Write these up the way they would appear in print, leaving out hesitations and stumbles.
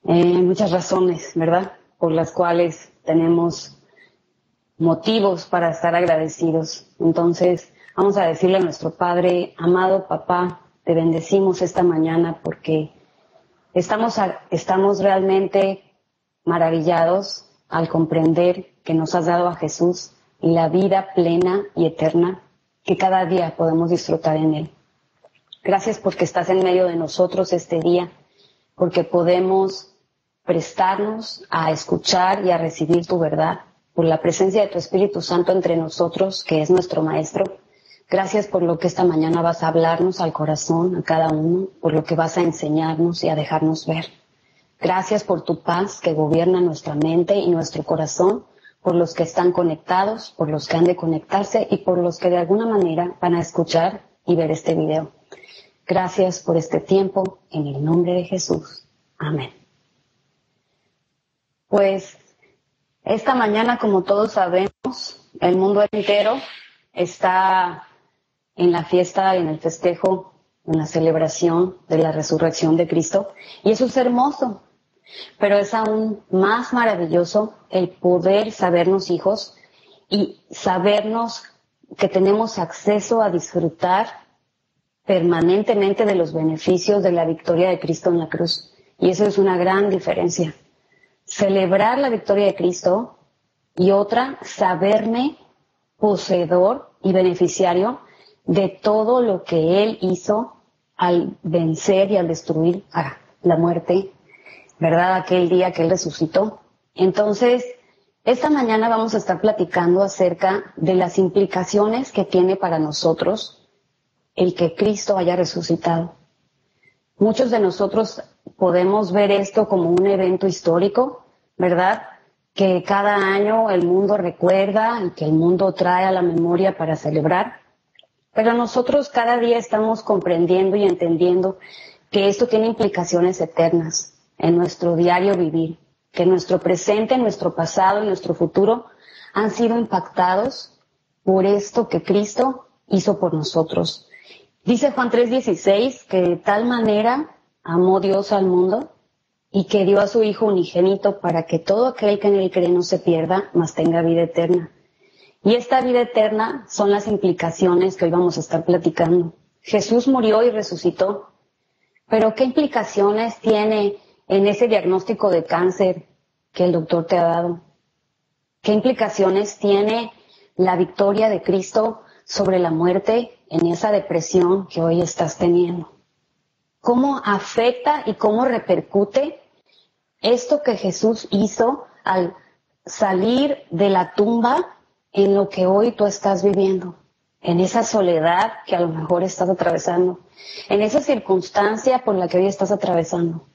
Muchas razones, ¿verdad? Por las cuales tenemos motivos para estar agradecidos. Entonces, vamos a decirle a nuestro Padre, amado Papá, te bendecimos esta mañana porque estamos realmente maravillados al comprender que nos has dado a Jesús y la vida plena y eterna que cada día podemos disfrutar en Él. Gracias porque estás en medio de nosotros este día, porque podemos prestarnos a escuchar y a recibir tu verdad, por la presencia de tu Espíritu Santo entre nosotros, que es nuestro Maestro. Gracias por lo que esta mañana vas a hablarnos al corazón, a cada uno, por lo que vas a enseñarnos y a dejarnos ver. Gracias por tu paz que gobierna nuestra mente y nuestro corazón, por los que están conectados, por los que han de conectarse y por los que de alguna manera van a escuchar y ver este video. Gracias por este tiempo, en el nombre de Jesús. Amén. Pues esta mañana, como todos sabemos, el mundo entero está en la fiesta, en el festejo, en la celebración de la resurrección de Cristo. Y eso es hermoso, pero es aún más maravilloso el poder sabernos hijos y sabernos que tenemos acceso a disfrutar permanentemente de los beneficios de la victoria de Cristo en la cruz. Y eso es una gran diferencia. Celebrar la victoria de Cristo y otra, saberme poseedor y beneficiario de todo lo que Él hizo al vencer y al destruir a la muerte, ¿verdad? Aquel día que Él resucitó. Entonces, esta mañana vamos a estar platicando acerca de las implicaciones que tiene para nosotros el que Cristo haya resucitado. Muchos de nosotros podemos ver esto como un evento histórico, ¿verdad? Que cada año el mundo recuerda y que el mundo trae a la memoria para celebrar. Pero nosotros cada día estamos comprendiendo y entendiendo que esto tiene implicaciones eternas en nuestro diario vivir, que nuestro presente, nuestro pasado y nuestro futuro han sido impactados por esto que Cristo hizo por nosotros. Dice Juan 3:16 que de tal manera amó Dios al mundo y que dio a su Hijo unigénito para que todo aquel que en Él cree no se pierda, mas tenga vida eterna. Y esta vida eterna son las implicaciones que hoy vamos a estar platicando. Jesús murió y resucitó, pero ¿qué implicaciones tiene en ese diagnóstico de cáncer que el doctor te ha dado? ¿Qué implicaciones tiene la victoria de Cristo sobre la muerte en esa depresión que hoy estás teniendo? ¿Cómo afecta y cómo repercute esto que Jesús hizo al salir de la tumba en lo que hoy tú estás viviendo? En esa soledad que a lo mejor estás atravesando, en esa circunstancia por la que hoy estás atravesando.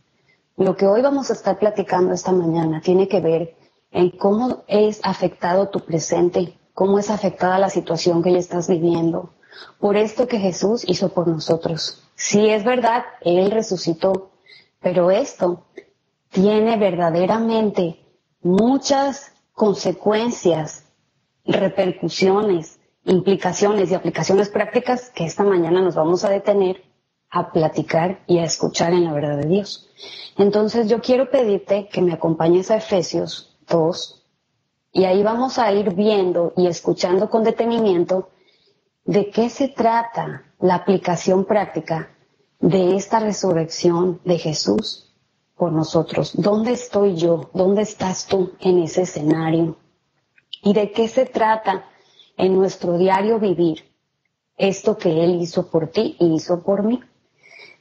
Lo que hoy vamos a estar platicando esta mañana tiene que ver en cómo es afectado tu presente, cómo es afectada la situación que hoy estás viviendo, por esto que Jesús hizo por nosotros. Sí, es verdad, Él resucitó, pero esto tiene verdaderamente muchas consecuencias, repercusiones, implicaciones y aplicaciones prácticas que esta mañana nos vamos a detener a platicar y a escuchar en la verdad de Dios. Entonces yo quiero pedirte que me acompañes a Efesios 2 y ahí vamos a ir viendo y escuchando con detenimiento de qué se trata la aplicación práctica de esta resurrección de Jesús por nosotros. ¿Dónde estoy yo? ¿Dónde estás tú en ese escenario? ¿Y de qué se trata en nuestro diario vivir esto que Él hizo por ti y hizo por mí?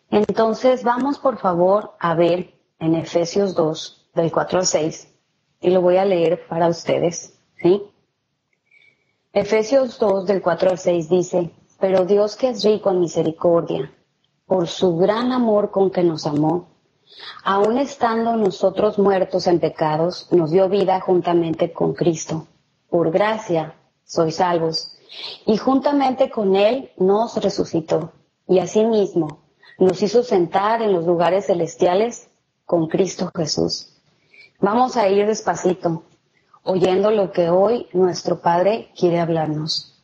Entonces vamos por favor a ver en Efesios 2, del 4 al 6, y lo voy a leer para ustedes, ¿sí? Efesios 2, del 4 al 6 dice: pero Dios, que es rico en misericordia, por su gran amor con que nos amó, aun estando nosotros muertos en pecados, nos dio vida juntamente con Cristo. Por gracia sois salvos. Y juntamente con Él nos resucitó. Y asimismo nos hizo sentar en los lugares celestiales con Cristo Jesús. Vamos a ir despacito, oyendo lo que hoy nuestro Padre quiere hablarnos.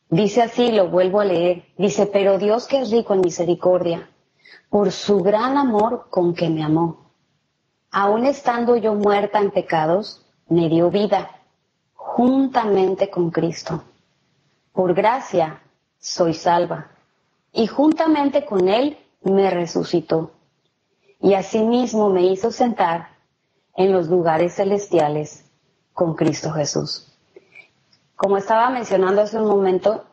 Dice así, lo vuelvo a leer. Dice: pero Dios, que es rico en misericordia, por su gran amor con que me amó, aun estando yo muerta en pecados, me dio vida juntamente con Cristo. Por gracia soy salva, y juntamente con Él me resucitó, y asimismo me hizo sentar en los lugares celestiales con Cristo Jesús. Como estaba mencionando hace un momento,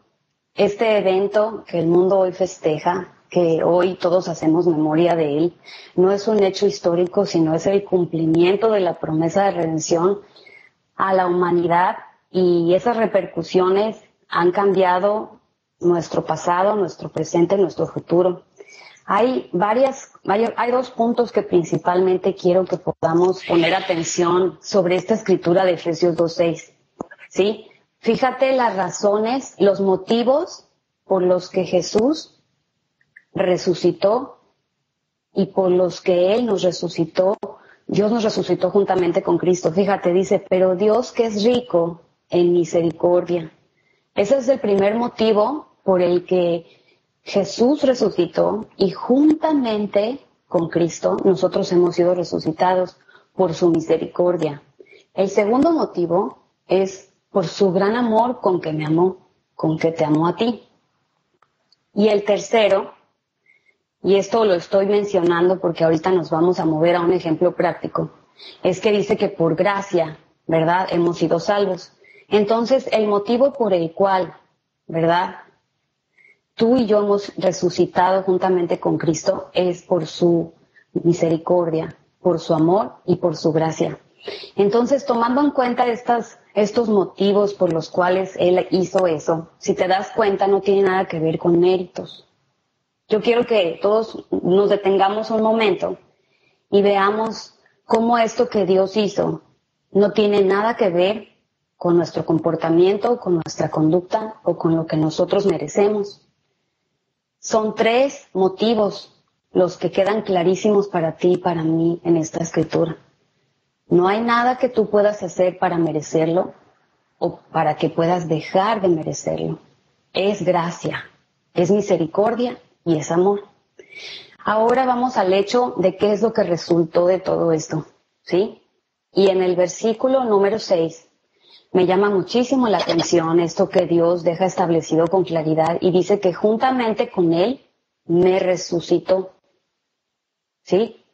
este evento que el mundo hoy festeja, que hoy todos hacemos memoria de él, no es un hecho histórico, sino es el cumplimiento de la promesa de redención a la humanidad, y esas repercusiones han cambiado nuestro pasado, nuestro presente, nuestro futuro. Hay dos puntos que principalmente quiero que podamos poner atención sobre esta escritura de Efesios 2:6, ¿sí? Fíjate las razones, los motivos por los que Jesús resucitó y por los que Él nos resucitó. Dios nos resucitó juntamente con Cristo. Fíjate, dice, pero Dios que es rico en misericordia. Ese es el primer motivo por el que Jesús resucitó, y juntamente con Cristo nosotros hemos sido resucitados por su misericordia. El segundo motivo es por su gran amor con que me amó, con que te amó a ti. Y el tercero, y esto lo estoy mencionando porque ahorita nos vamos a mover a un ejemplo práctico, es que dice que por gracia, ¿verdad?, hemos sido salvos. Entonces, el motivo por el cual, ¿verdad?, tú y yo hemos resucitado juntamente con Cristo es por su misericordia, por su amor y por su gracia. Entonces, tomando en cuenta estos motivos por los cuales Él hizo eso, si te das cuenta, no tiene nada que ver con méritos. Yo quiero que todos nos detengamos un momento y veamos cómo esto que Dios hizo no tiene nada que ver con nuestro comportamiento, con nuestra conducta o con lo que nosotros merecemos. Son 3 motivos los que quedan clarísimos para ti y para mí en esta escritura. No hay nada que tú puedas hacer para merecerlo o para que puedas dejar de merecerlo. Es gracia, es misericordia y es amor. Ahora vamos al hecho de qué es lo que resultó de todo esto, ¿sí? Y en el versículo número 6 me llama muchísimo la atención esto que Dios deja establecido con claridad, y dice que juntamente con Él me resucitó, ¿sí?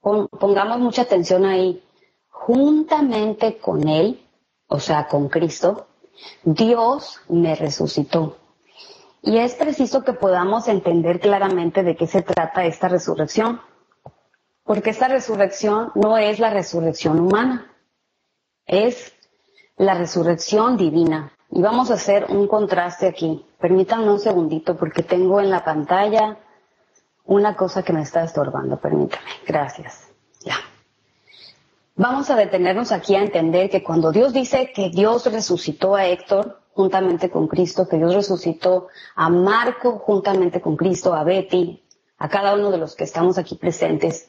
Pongamos mucha atención ahí. Juntamente con Él, o sea, con Cristo, Dios me resucitó. Y es preciso que podamos entender claramente de qué se trata esta resurrección, porque esta resurrección no es la resurrección humana, es la resurrección divina. Y vamos a hacer un contraste aquí. Permítanme un segundito porque tengo en la pantalla una cosa que me está estorbando. Permítame. Gracias. Ya. Vamos a detenernos aquí a entender que cuando Dios dice que Dios resucitó a Héctor juntamente con Cristo, que Dios resucitó a Marco juntamente con Cristo, a Betty, a cada uno de los que estamos aquí presentes,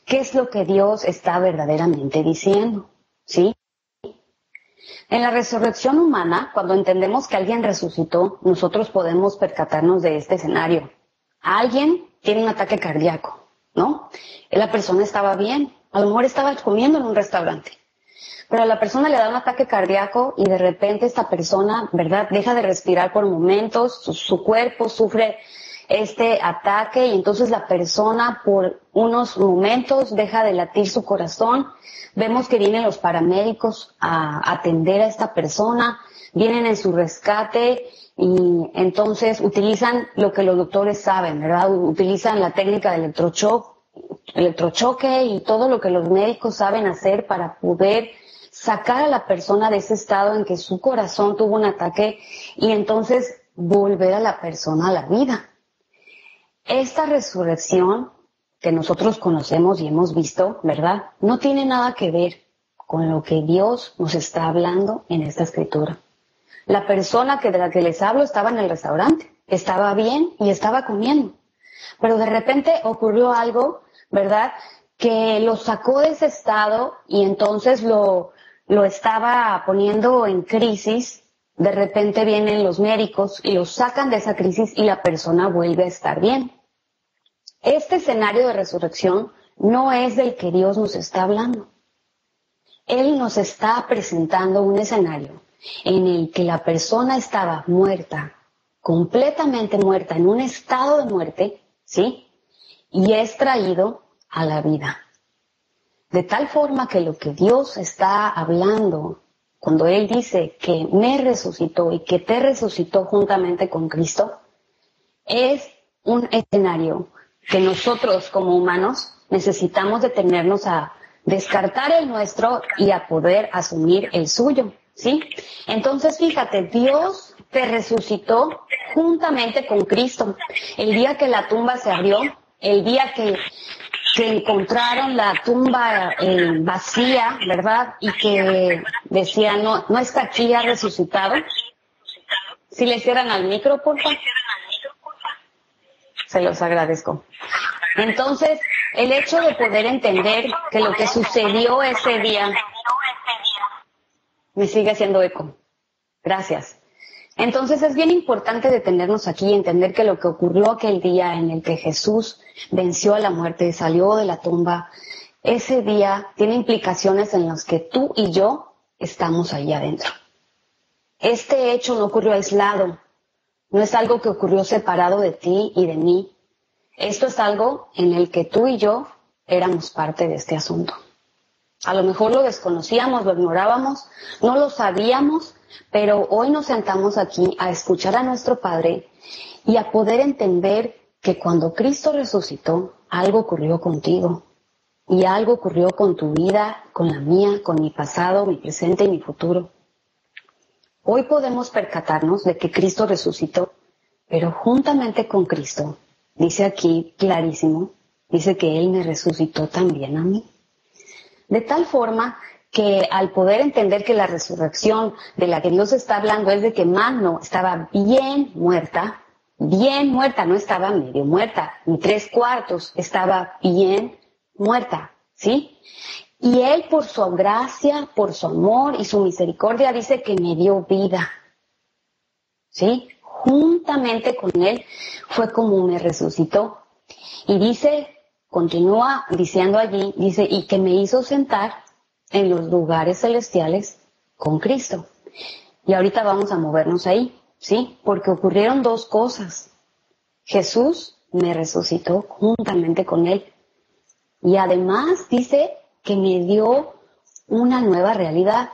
¿qué es lo que Dios está verdaderamente diciendo? ¿Sí? En la resurrección humana, cuando entendemos que alguien resucitó, nosotros podemos percatarnos de este escenario. Alguien tiene un ataque cardíaco, ¿no? La persona estaba bien, a lo mejor estaba comiendo en un restaurante, pero a la persona le da un ataque cardíaco y de repente esta persona, ¿verdad?, deja de respirar por momentos, su cuerpo sufre este ataque y entonces la persona por unos momentos deja de latir su corazón. Vemos que vienen los paramédicos a atender a esta persona, vienen en su rescate y entonces utilizan lo que los doctores saben, ¿verdad? Utilizan la técnica de electrochoque y todo lo que los médicos saben hacer para poder sacar a la persona de ese estado en que su corazón tuvo un ataque y entonces volver a la persona a la vida. Esta resurrección que nosotros conocemos y hemos visto, ¿verdad?, no tiene nada que ver con lo que Dios nos está hablando en esta escritura. La persona de la que les hablo estaba en el restaurante, estaba bien y estaba comiendo, pero de repente ocurrió algo, ¿verdad?, que lo sacó de ese estado y entonces lo estaba poniendo en crisis. De repente vienen los médicos y lo sacan de esa crisis y la persona vuelve a estar bien. Este escenario de resurrección no es del que Dios nos está hablando. Él nos está presentando un escenario en el que la persona estaba muerta, completamente muerta, en un estado de muerte, ¿sí? Y es traído a la vida. De tal forma que lo que Dios está hablando, cuando Él dice que me resucitó y que te resucitó juntamente con Cristo, es un escenario que nosotros como humanos necesitamos detenernos a descartar el nuestro y a poder asumir el suyo, ¿sí? Entonces, fíjate, Dios te resucitó juntamente con Cristo. El día que la tumba se abrió, el día que encontraron la tumba vacía, ¿verdad? Y que decía, no está aquí, ha resucitado. Si le cierran al micro, por favor. Se los agradezco. Entonces, el hecho de poder entender que lo que sucedió ese día me sigue haciendo eco. Gracias. Entonces es bien importante detenernos aquí y entender que lo que ocurrió aquel día en el que Jesús venció a la muerte, salió de la tumba, ese día tiene implicaciones en las que tú y yo estamos ahí adentro. Este hecho no ocurrió aislado, no es algo que ocurrió separado de ti y de mí. Esto es algo en el que tú y yo éramos parte de este asunto. A lo mejor lo desconocíamos, lo ignorábamos, no lo sabíamos, pero hoy nos sentamos aquí a escuchar a nuestro Padre y a poder entender que cuando Cristo resucitó, algo ocurrió contigo y algo ocurrió con tu vida, con la mía, con mi pasado, mi presente y mi futuro. Hoy podemos percatarnos de que Cristo resucitó, pero juntamente con Cristo, dice aquí clarísimo, dice que Él me resucitó también a mí. De tal forma que al poder entender que la resurrección de la que Dios está hablando es de que Magno estaba bien muerta, no estaba medio muerta, ni 3/4, estaba bien muerta, ¿sí? Y Él por su gracia, por su amor y su misericordia dice que me dio vida, ¿sí? Juntamente con Él fue como me resucitó. Y dice, continúa diciendo allí, dice, y que me hizo sentar en los lugares celestiales con Cristo. Y ahorita vamos a movernos ahí, ¿sí? Porque ocurrieron dos cosas. Jesús me resucitó juntamente con Él. Y además dice que me dio una nueva realidad.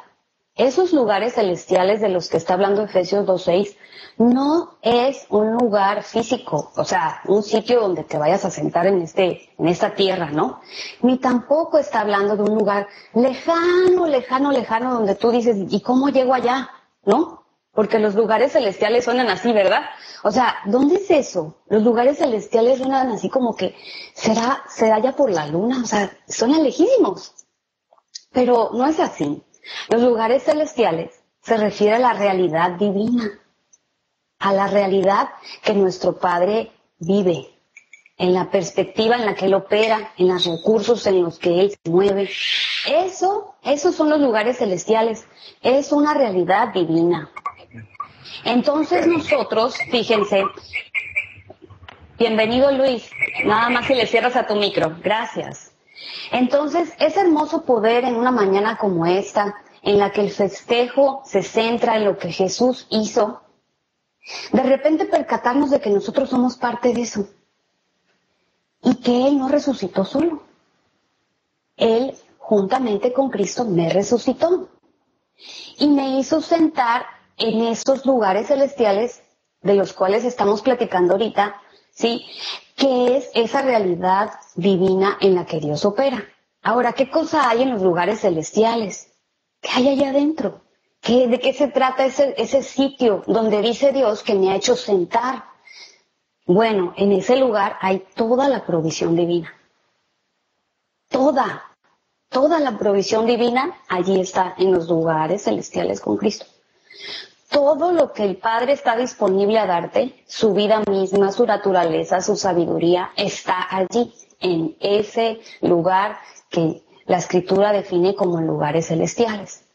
Esos lugares celestiales de los que está hablando Efesios 2:6 no es un lugar físico, o sea, un sitio donde te vayas a sentar en esta tierra, ¿no? Ni tampoco está hablando de un lugar lejano, donde tú dices, ¿y cómo llego allá? ¿No? Porque los lugares celestiales suenan así, ¿verdad? O sea, ¿dónde es eso? Los lugares celestiales suenan así como que será allá por la luna, o sea, suenan lejísimos. Pero no es así. Los lugares celestiales se refiere a la realidad divina, a la realidad que nuestro Padre vive, en la perspectiva en la que Él opera, en los recursos en los que Él se mueve. Esos son los lugares celestiales, es una realidad divina. Entonces nosotros, fíjense, bienvenido Luis, nada más si le cierras a tu micro, gracias. Entonces, es hermoso poder en una mañana como esta, en la que el festejo se centra en lo que Jesús hizo, de repente percatarnos de que nosotros somos parte de eso y que Él no resucitó solo. Él, juntamente con Cristo, me resucitó y me hizo sentar en esos lugares celestiales de los cuales estamos platicando ahorita, ¿sí? Que es esa realidad divina en la que Dios opera. Ahora, ¿qué cosa hay en los lugares celestiales? ¿Qué hay allá adentro? ¿De qué se trata ese sitio donde dice Dios que me ha hecho sentar? Bueno, en ese lugar hay toda la provisión divina. Toda la provisión divina allí está en los lugares celestiales con Cristo. Todo lo que el Padre está disponible a darte, su vida misma, su naturaleza, su sabiduría, está allí, en ese lugar que la Escritura define como lugares celestiales.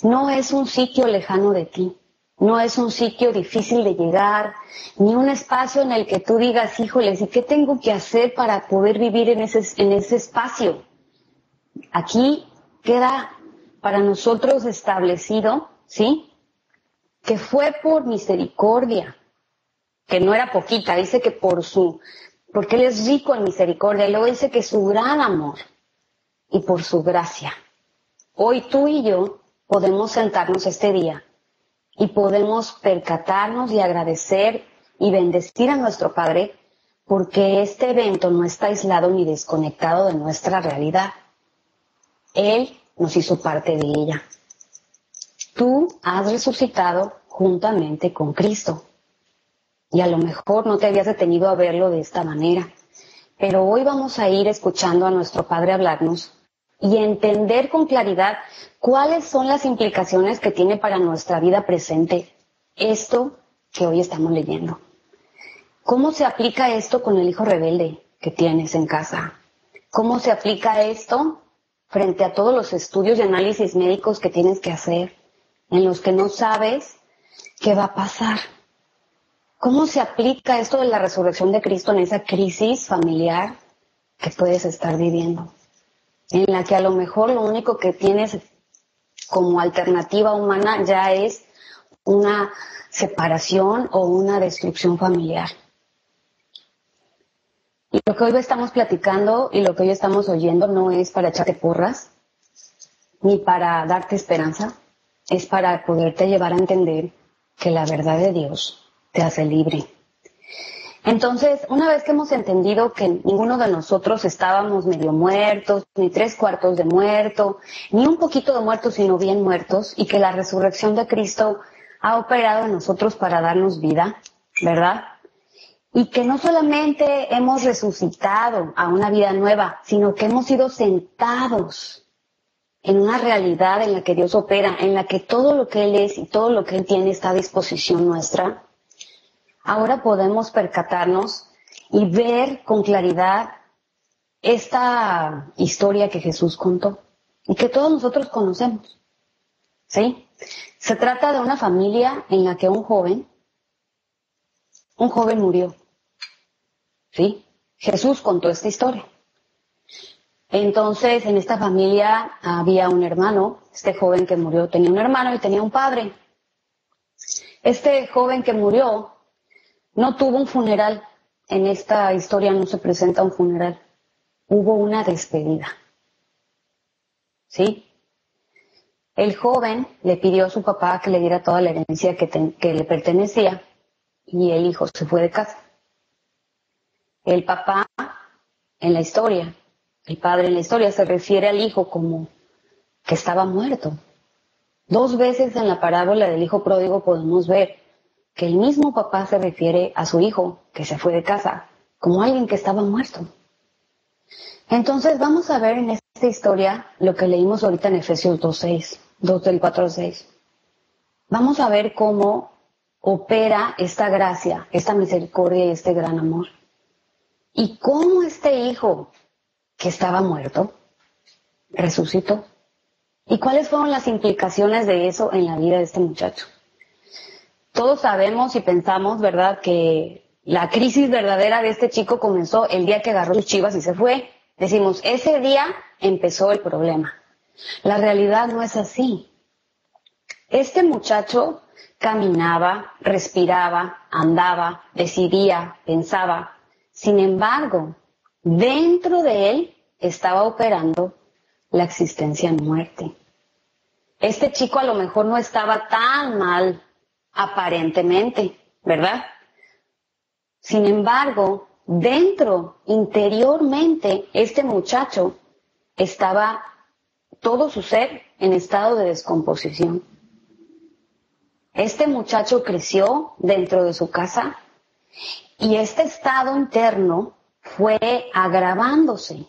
No es un sitio lejano de ti, No es un sitio difícil de llegar, ni un espacio en el que tú digas, híjoles, ¿y qué tengo que hacer para poder vivir en ese espacio? Aquí queda para nosotros establecido, ¿sí? Que fue por misericordia, que no era poquita, dice que porque Él es rico en misericordia, y luego dice que su gran amor y por su gracia. Hoy tú y yo podemos sentarnos este día y podemos percatarnos y agradecer y bendecir a nuestro Padre porque este evento no está aislado ni desconectado de nuestra realidad. Él nos hizo parte de ella. Tú has resucitado juntamente con Cristo. Y a lo mejor no te habías detenido a verlo de esta manera. Pero hoy vamos a ir escuchando a nuestro Padre hablarnos y entender con claridad cuáles son las implicaciones que tiene para nuestra vida presente esto que hoy estamos leyendo. ¿Cómo se aplica esto con el hijo rebelde que tienes en casa? ¿Cómo se aplica esto frente a todos los estudios y análisis médicos que tienes que hacer, en los que no sabes qué va a pasar? ¿Cómo se aplica esto de la resurrección de Cristo en esa crisis familiar que puedes estar viviendo? En la que a lo mejor lo único que tienes como alternativa humana ya es una separación o una destrucción familiar. Y lo que hoy estamos platicando y lo que hoy estamos oyendo no es para echarte porras, ni para darte esperanza, es para poderte llevar a entender que la verdad de Dios te hace libre. Entonces, una vez que hemos entendido que ninguno de nosotros estábamos medio muertos, ni 3/4 de muerto, ni un poquito de muertos, sino bien muertos, y que la resurrección de Cristo ha operado en nosotros para darnos vida, ¿verdad? Y que no solamente hemos resucitado a una vida nueva, sino que hemos sido sentados en una realidad en la que Dios opera, en la que todo lo que Él es y todo lo que Él tiene está a disposición nuestra. Ahora podemos percatarnos y ver con claridad esta historia que Jesús contó y que todos nosotros conocemos, ¿sí? Se trata de una familia en la que un joven murió, ¿sí? Jesús contó esta historia. Entonces, en esta familia había un hermano. Este joven que murió tenía un hermano y tenía un padre. Este joven que murió no tuvo un funeral. En esta historia no se presenta un funeral. Hubo una despedida. ¿Sí? El joven le pidió a su papá que le diera toda la herencia que le pertenecía y el hijo se fue de casa. El papá, en la historia, el padre en la historia se refiere al hijo como que estaba muerto. 2 veces en la parábola del hijo pródigo podemos ver que el mismo papá se refiere a su hijo que se fue de casa como alguien que estaba muerto. Entonces vamos a ver en esta historia lo que leímos ahorita en Efesios 2:6, 2 del 4 al 6. Vamos a ver cómo opera esta gracia, esta misericordia y este gran amor. Y cómo este hijo que estaba muerto resucitó. ¿Y cuáles fueron las implicaciones de eso en la vida de este muchacho? Todos sabemos y pensamos, ¿verdad?, que la crisis verdadera de este chico comenzó el día que agarró sus chivas y se fue. Decimos, ese día empezó el problema. La realidad no es así. Este muchacho caminaba, respiraba, andaba, decidía, pensaba. Sin embargo, dentro de él estaba operando la existencia en muerte. Este chico a lo mejor no estaba tan mal aparentemente, ¿verdad? Sin embargo, dentro, interiormente, este muchacho estaba todo su ser en estado de descomposición. Este muchacho creció dentro de su casa y este estado interno fue agravándose.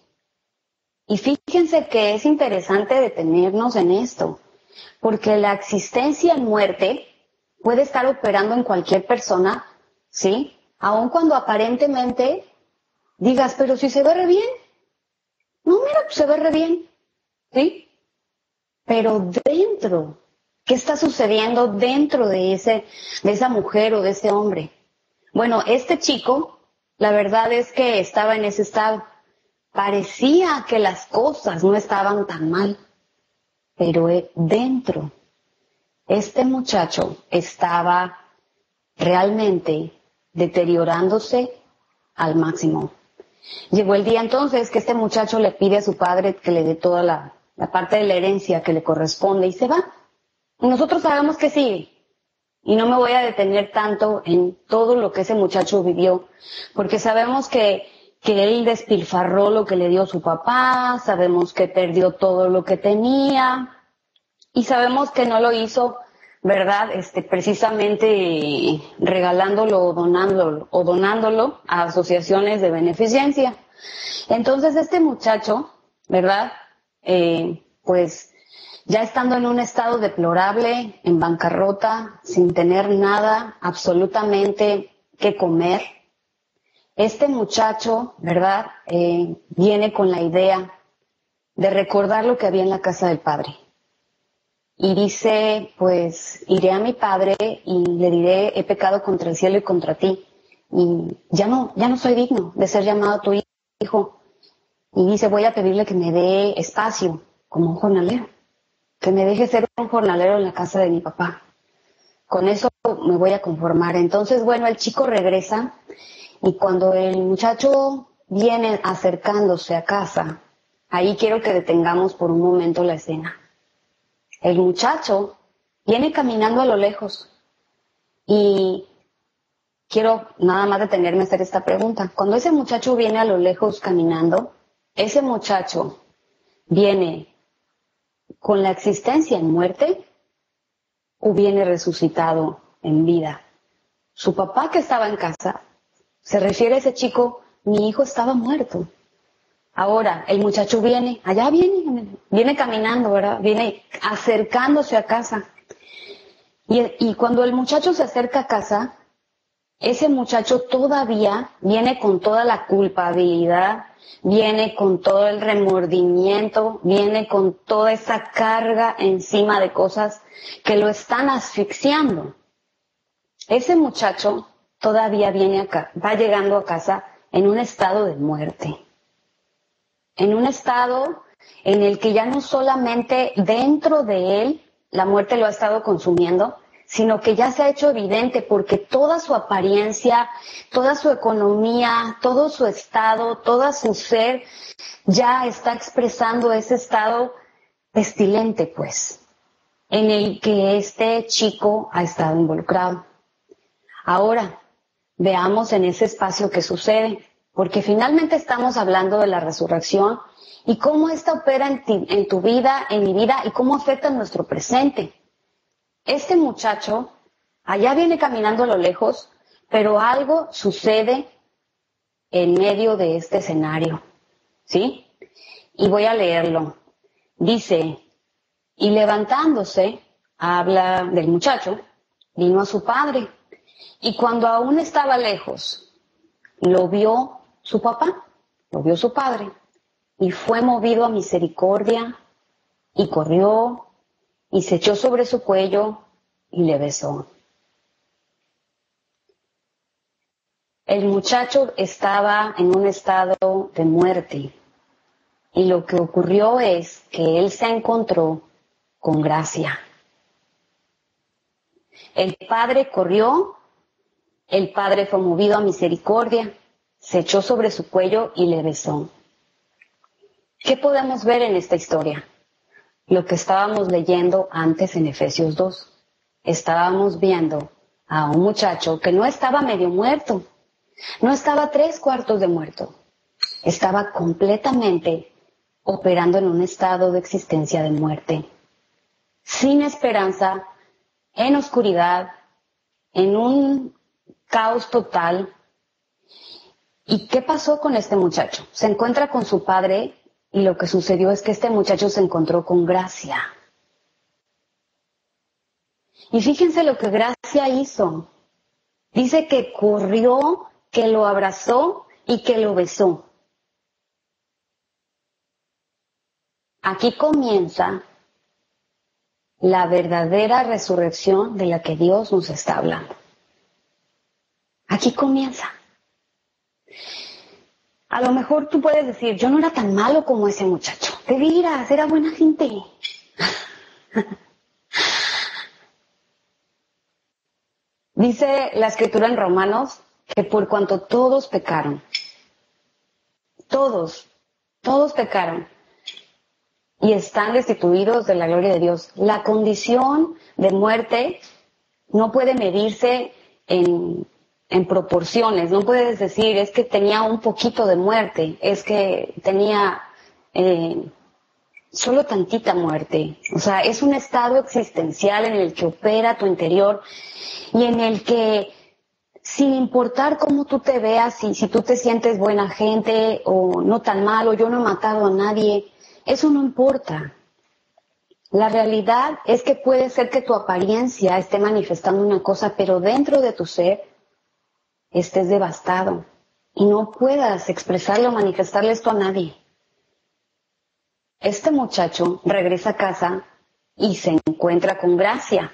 Y fíjense que es interesante detenernos en esto, porque la existencia en muerte puede estar operando en cualquier persona, ¿sí? Aun cuando aparentemente digas, pero si se ve re bien. No, mira, se ve re bien, ¿sí? Pero dentro ¿Qué está sucediendo dentro de esa mujer o de ese hombre? Bueno, este chico, la verdad es que estaba en ese estado. Parecía que las cosas no estaban tan mal, pero dentro, este muchacho estaba realmente deteriorándose al máximo. Llegó el día entonces que este muchacho le pide a su padre que le dé toda la parte de la herencia que le corresponde y se va. Y nosotros sabemos que sigue. Y no me voy a detener tanto en todo lo que ese muchacho vivió, porque sabemos que él despilfarró lo que le dio su papá, sabemos que perdió todo lo que tenía, y sabemos que no lo hizo, ¿verdad? Precisamente regalándolo o donándolo a asociaciones de beneficencia. Entonces este muchacho, ¿verdad? Pues ya estando en un estado deplorable, en bancarrota, sin tener nada absolutamente que comer, este muchacho, ¿verdad? Viene con la idea de recordar lo que había en la casa del padre. Y dice, pues iré a mi padre y le diré, he pecado contra el cielo y contra ti. Y ya no soy digno de ser llamado tu hijo. Y dice, voy a pedirle que me dé espacio como un jornalero. Que me deje ser un jornalero en la casa de mi papá. Con eso me voy a conformar. Entonces, bueno, el chico regresa y cuando el muchacho viene acercándose a casa, ahí quiero que detengamos por un momento la escena. El muchacho viene caminando a lo lejos y quiero nada más detenerme a hacer esta pregunta. Cuando ese muchacho viene a lo lejos caminando, ese muchacho viene con la existencia en muerte o viene resucitado en vida. Su papá que estaba en casa, se refiere a ese chico, mi hijo estaba muerto. Ahora, el muchacho allá viene caminando, ¿verdad? Viene acercándose a casa. Y cuando el muchacho se acerca a casa, ese muchacho todavía viene con toda la culpabilidad, viene con todo el remordimiento, viene con toda esa carga encima de cosas que lo están asfixiando. Ese muchacho todavía va llegando a casa en un estado de muerte, en un estado en el que ya no solamente dentro de él la muerte lo ha estado consumiendo, sino que ya se ha hecho evidente porque toda su apariencia, toda su economía, todo su estado, todo su ser ya está expresando ese estado pestilente, pues, en el que este chico ha estado involucrado. Ahora, veamos en ese espacio qué sucede, porque finalmente estamos hablando de la resurrección y cómo esta opera en tu vida, en mi vida, y cómo afecta nuestro presente. Este muchacho allá viene caminando a lo lejos, pero algo sucede en medio de este escenario, ¿sí? Y voy a leerlo. Dice, y levantándose, habla del muchacho, vino a su padre. Y cuando aún estaba lejos, lo vio su papá, lo vio su padre, y fue movido a misericordia, y corrió, y se echó sobre su cuello, y le besó. El muchacho estaba en un estado de muerte, y lo que ocurrió es que él se encontró con gracia. El padre corrió, el padre fue movido a misericordia, se echó sobre su cuello y le besó. ¿Qué podemos ver en esta historia? Lo que estábamos leyendo antes en Efesios 2. Estábamos viendo a un muchacho que no estaba medio muerto, no estaba 3/4 de muerto, estaba completamente operando en un estado de existencia de muerte, sin esperanza, en oscuridad, en un caos total. ¿Y qué pasó con este muchacho? Se encuentra con su padre y lo que sucedió es que este muchacho se encontró con gracia. Y fíjense lo que gracia hizo. Dice que corrió, que lo abrazó y que lo besó. Aquí comienza la verdadera resurrección de la que Dios nos está hablando. Aquí comienza. A lo mejor tú puedes decir, yo no era tan malo como ese muchacho. De veras, era buena gente. Dice la Escritura en Romanos que por cuanto todos pecaron, todos pecaron y están destituidos de la gloria de Dios. La condición de muerte no puede medirse en proporciones. No puedes decir, es que tenía un poquito de muerte, es que tenía solo tantita muerte. O sea, es un estado existencial en el que opera tu interior y en el que, sin importar cómo tú te veas, si tú te sientes buena gente o no tan malo, yo no he matado a nadie, eso no importa. La realidad es que puede ser que tu apariencia esté manifestando una cosa, pero dentro de tu ser estés devastado y no puedas expresarle o manifestarle esto a nadie. Este muchacho regresa a casa y se encuentra con gracia.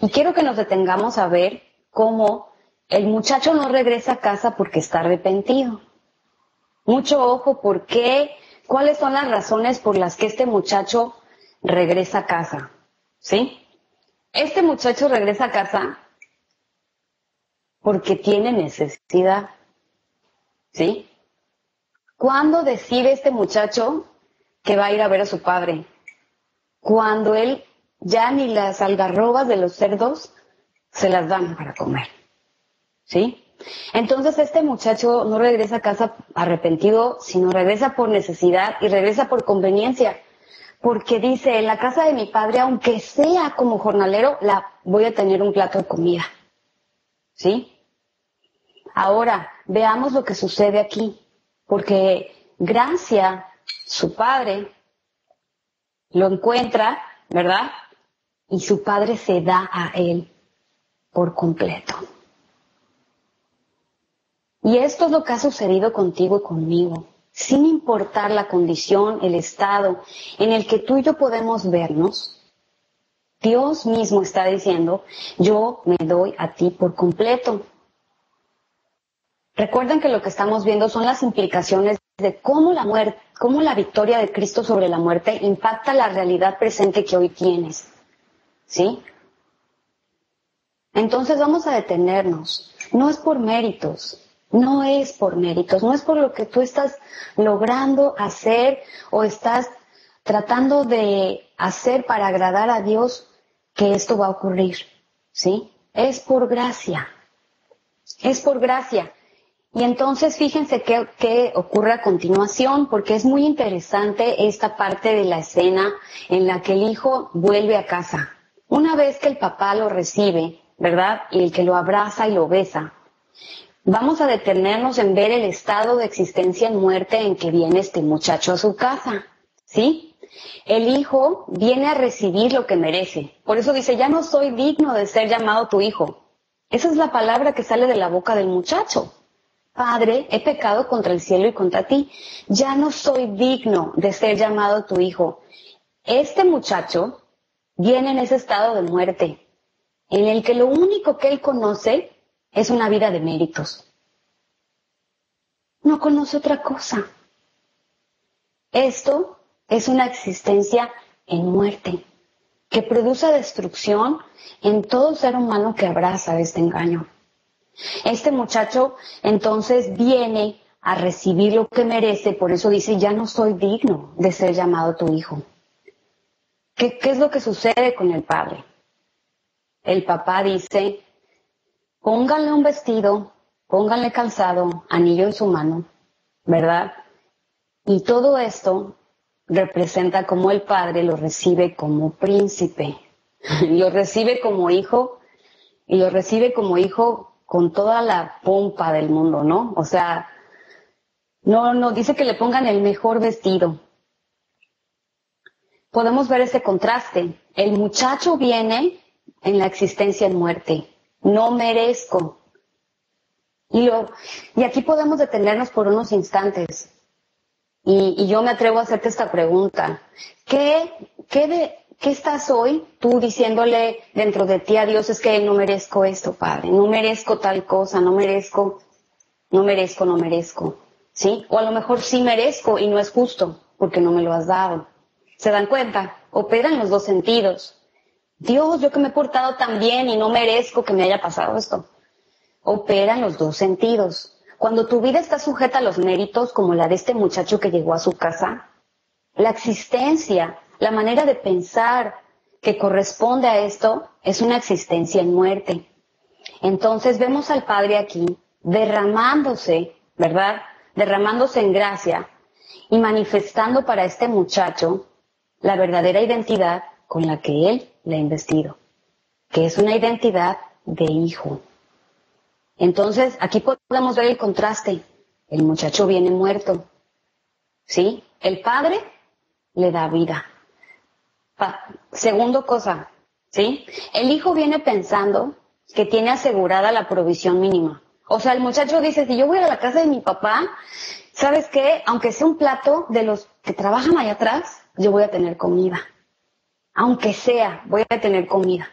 Y quiero que nos detengamos a ver cómo el muchacho no regresa a casa porque está arrepentido. Mucho ojo, ¿cuáles son las razones por las que este muchacho regresa a casa? ¿Sí? Este muchacho regresa a casa porque tiene necesidad. ¿Sí? ¿Cuándo decide este muchacho que va a ir a ver a su padre? Cuando él ya ni las algarrobas de los cerdos se las dan para comer. ¿Sí? Entonces este muchacho no regresa a casa arrepentido, sino regresa por necesidad y regresa por conveniencia. Porque dice, en la casa de mi padre, aunque sea como jornalero, voy a tener un plato de comida. ¿Sí? Ahora, veamos lo que sucede aquí. Porque Gracia, su padre, lo encuentra, ¿verdad? Y su padre se da a él por completo. Y esto es lo que ha sucedido contigo y conmigo. Sin importar la condición, el estado en el que tú y yo podemos vernos, Dios mismo está diciendo, yo me doy a ti por completo. Recuerden que lo que estamos viendo son las implicaciones de cómo la victoria de Cristo sobre la muerte impacta la realidad presente que hoy tienes. ¿Sí? Entonces vamos a detenernos. No es por méritos. No es por méritos, no es por lo que tú estás logrando hacer o estás tratando de hacer para agradar a Dios que esto va a ocurrir, ¿sí? Es por gracia, es por gracia. Y entonces fíjense qué ocurre a continuación, porque es muy interesante esta parte de la escena en la que el hijo vuelve a casa. Una vez que el papá lo recibe, ¿verdad? Y el que lo abraza y lo besa. Vamos a detenernos en ver el estado de existencia en muerte en que viene este muchacho a su casa, ¿sí? El hijo viene a recibir lo que merece. Por eso dice, ya no soy digno de ser llamado tu hijo. Esa es la palabra que sale de la boca del muchacho. Padre, he pecado contra el cielo y contra ti. Ya no soy digno de ser llamado tu hijo. Este muchacho viene en ese estado de muerte, en el que lo único que él conoce es una vida de méritos. No conoce otra cosa. Esto es una existencia en muerte, que produce destrucción en todo ser humano que abraza este engaño. Este muchacho entonces viene a recibir lo que merece, por eso dice, ya no soy digno de ser llamado tu hijo. ¿Qué es lo que sucede con el padre? El papá dice, pónganle un vestido, pónganle calzado, anillo en su mano, ¿verdad? Y todo esto representa cómo el padre lo recibe como príncipe, lo recibe como hijo, y lo recibe como hijo con toda la pompa del mundo, ¿no? O sea, no dice que le pongan el mejor vestido. Podemos ver ese contraste. El muchacho viene en la existencia en muerte. No merezco. Y aquí podemos detenernos por unos instantes. Y yo me atrevo a hacerte esta pregunta. ¿Qué ¿qué estás hoy tú diciéndole dentro de ti a Dios? Es que no merezco esto, Padre, no merezco tal cosa, no merezco, ¿sí? O a lo mejor sí merezco y no es justo porque no me lo has dado. ¿Se dan cuenta? Opera en los dos sentidos. Dios, yo que me he portado tan bien y no merezco que me haya pasado esto. Opera en los dos sentidos. Cuando tu vida está sujeta a los méritos, como la de este muchacho que llegó a su casa, la existencia, la manera de pensar que corresponde a esto es una existencia en muerte. Entonces vemos al Padre aquí derramándose, ¿verdad? Derramándose en gracia y manifestando para este muchacho la verdadera identidad con la que Él le ha investido, que es una identidad de hijo. Entonces, aquí podemos ver el contraste. El muchacho viene muerto, ¿sí? El Padre le da vida. Segundo cosa, ¿sí? El hijo viene pensando que tiene asegurada la provisión mínima. O sea, el muchacho dice, si yo voy a la casa de mi papá, ¿sabes qué? Aunque sea un plato de los que trabajan allá atrás, yo voy a tener comida. Aunque sea, voy a tener comida.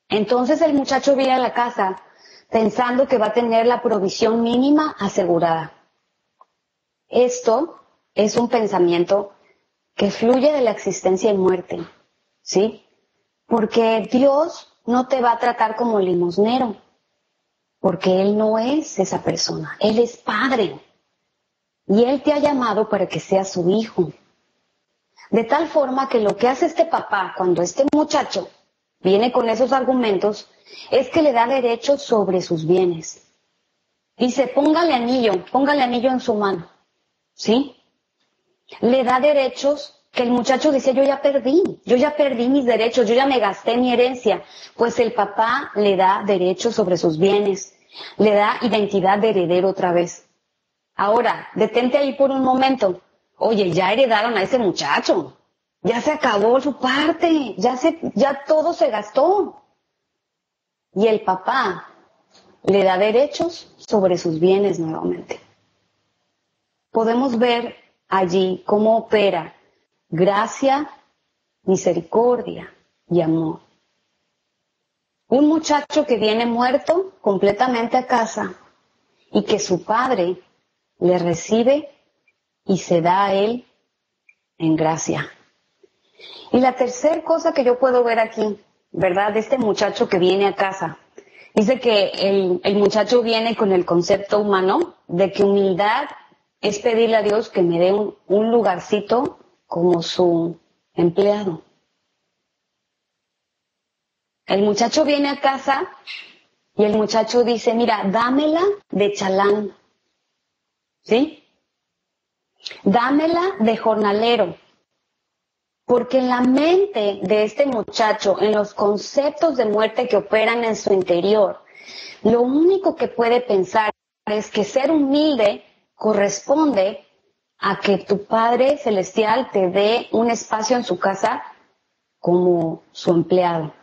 Entonces el muchacho viene a la casa pensando que va a tener la provisión mínima asegurada. Esto es un pensamiento que fluye de la existencia y muerte, ¿sí? Porque Dios no te va a tratar como limosnero, porque Él no es esa persona, Él es Padre. Y Él te ha llamado para que seas su hijo. De tal forma que lo que hace este papá cuando este muchacho viene con esos argumentos es que le da derechos sobre sus bienes. Dice, póngale anillo en su mano, ¿sí? Le da derechos que el muchacho dice, yo ya perdí mis derechos, yo ya me gasté mi herencia. Pues el papá le da derechos sobre sus bienes, le da identidad de heredero otra vez. Ahora, detente ahí por un momento. Oye, ya heredaron a ese muchacho, ya se acabó su parte, ya todo se gastó. Y el papá le da derechos sobre sus bienes nuevamente. Podemos ver allí cómo opera gracia, misericordia y amor. Un muchacho que viene muerto completamente a casa y que su padre le recibe y se da a él en gracia. Y la tercera cosa que yo puedo ver aquí, ¿verdad? De este muchacho que viene a casa. Dice que el muchacho viene con el concepto humano de que humildad es pedirle a Dios que me dé un lugarcito como su empleado. El muchacho viene a casa y el muchacho dice, mira, dámela de chalán, ¿sí? Dámela de jornalero. Porque en la mente de este muchacho, en los conceptos de muerte que operan en su interior, lo único que puede pensar es que ser humilde corresponde a que tu Padre Celestial te dé un espacio en su casa como su empleado.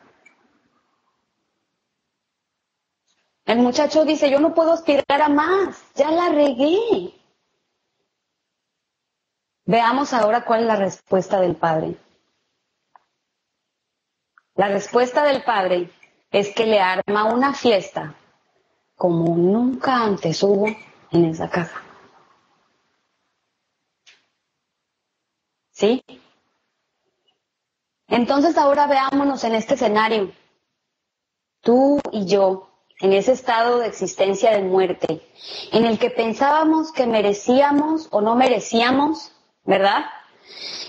El muchacho dice, yo no puedo aspirar a más, ya la regué. Veamos ahora cuál es la respuesta del Padre. La respuesta del Padre es que le arma una fiesta como nunca antes hubo en esa casa. ¿Sí? Entonces ahora veámonos en este escenario. Tú y yo, en ese estado de existencia de muerte, en el que pensábamos que merecíamos o no merecíamos, ¿verdad?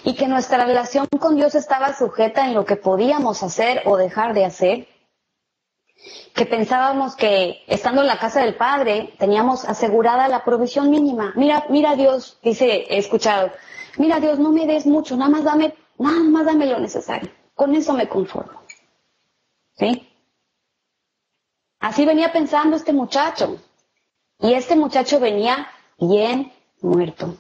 Y que nuestra relación con Dios estaba sujeta en lo que podíamos hacer o dejar de hacer. Que pensábamos que estando en la casa del Padre teníamos asegurada la provisión mínima. Mira Dios, dice, he escuchado, mira Dios, no me des mucho, nada más dame lo necesario. Con eso me conformo. ¿Sí? Así venía pensando este muchacho. Y este muchacho venía bien muerto.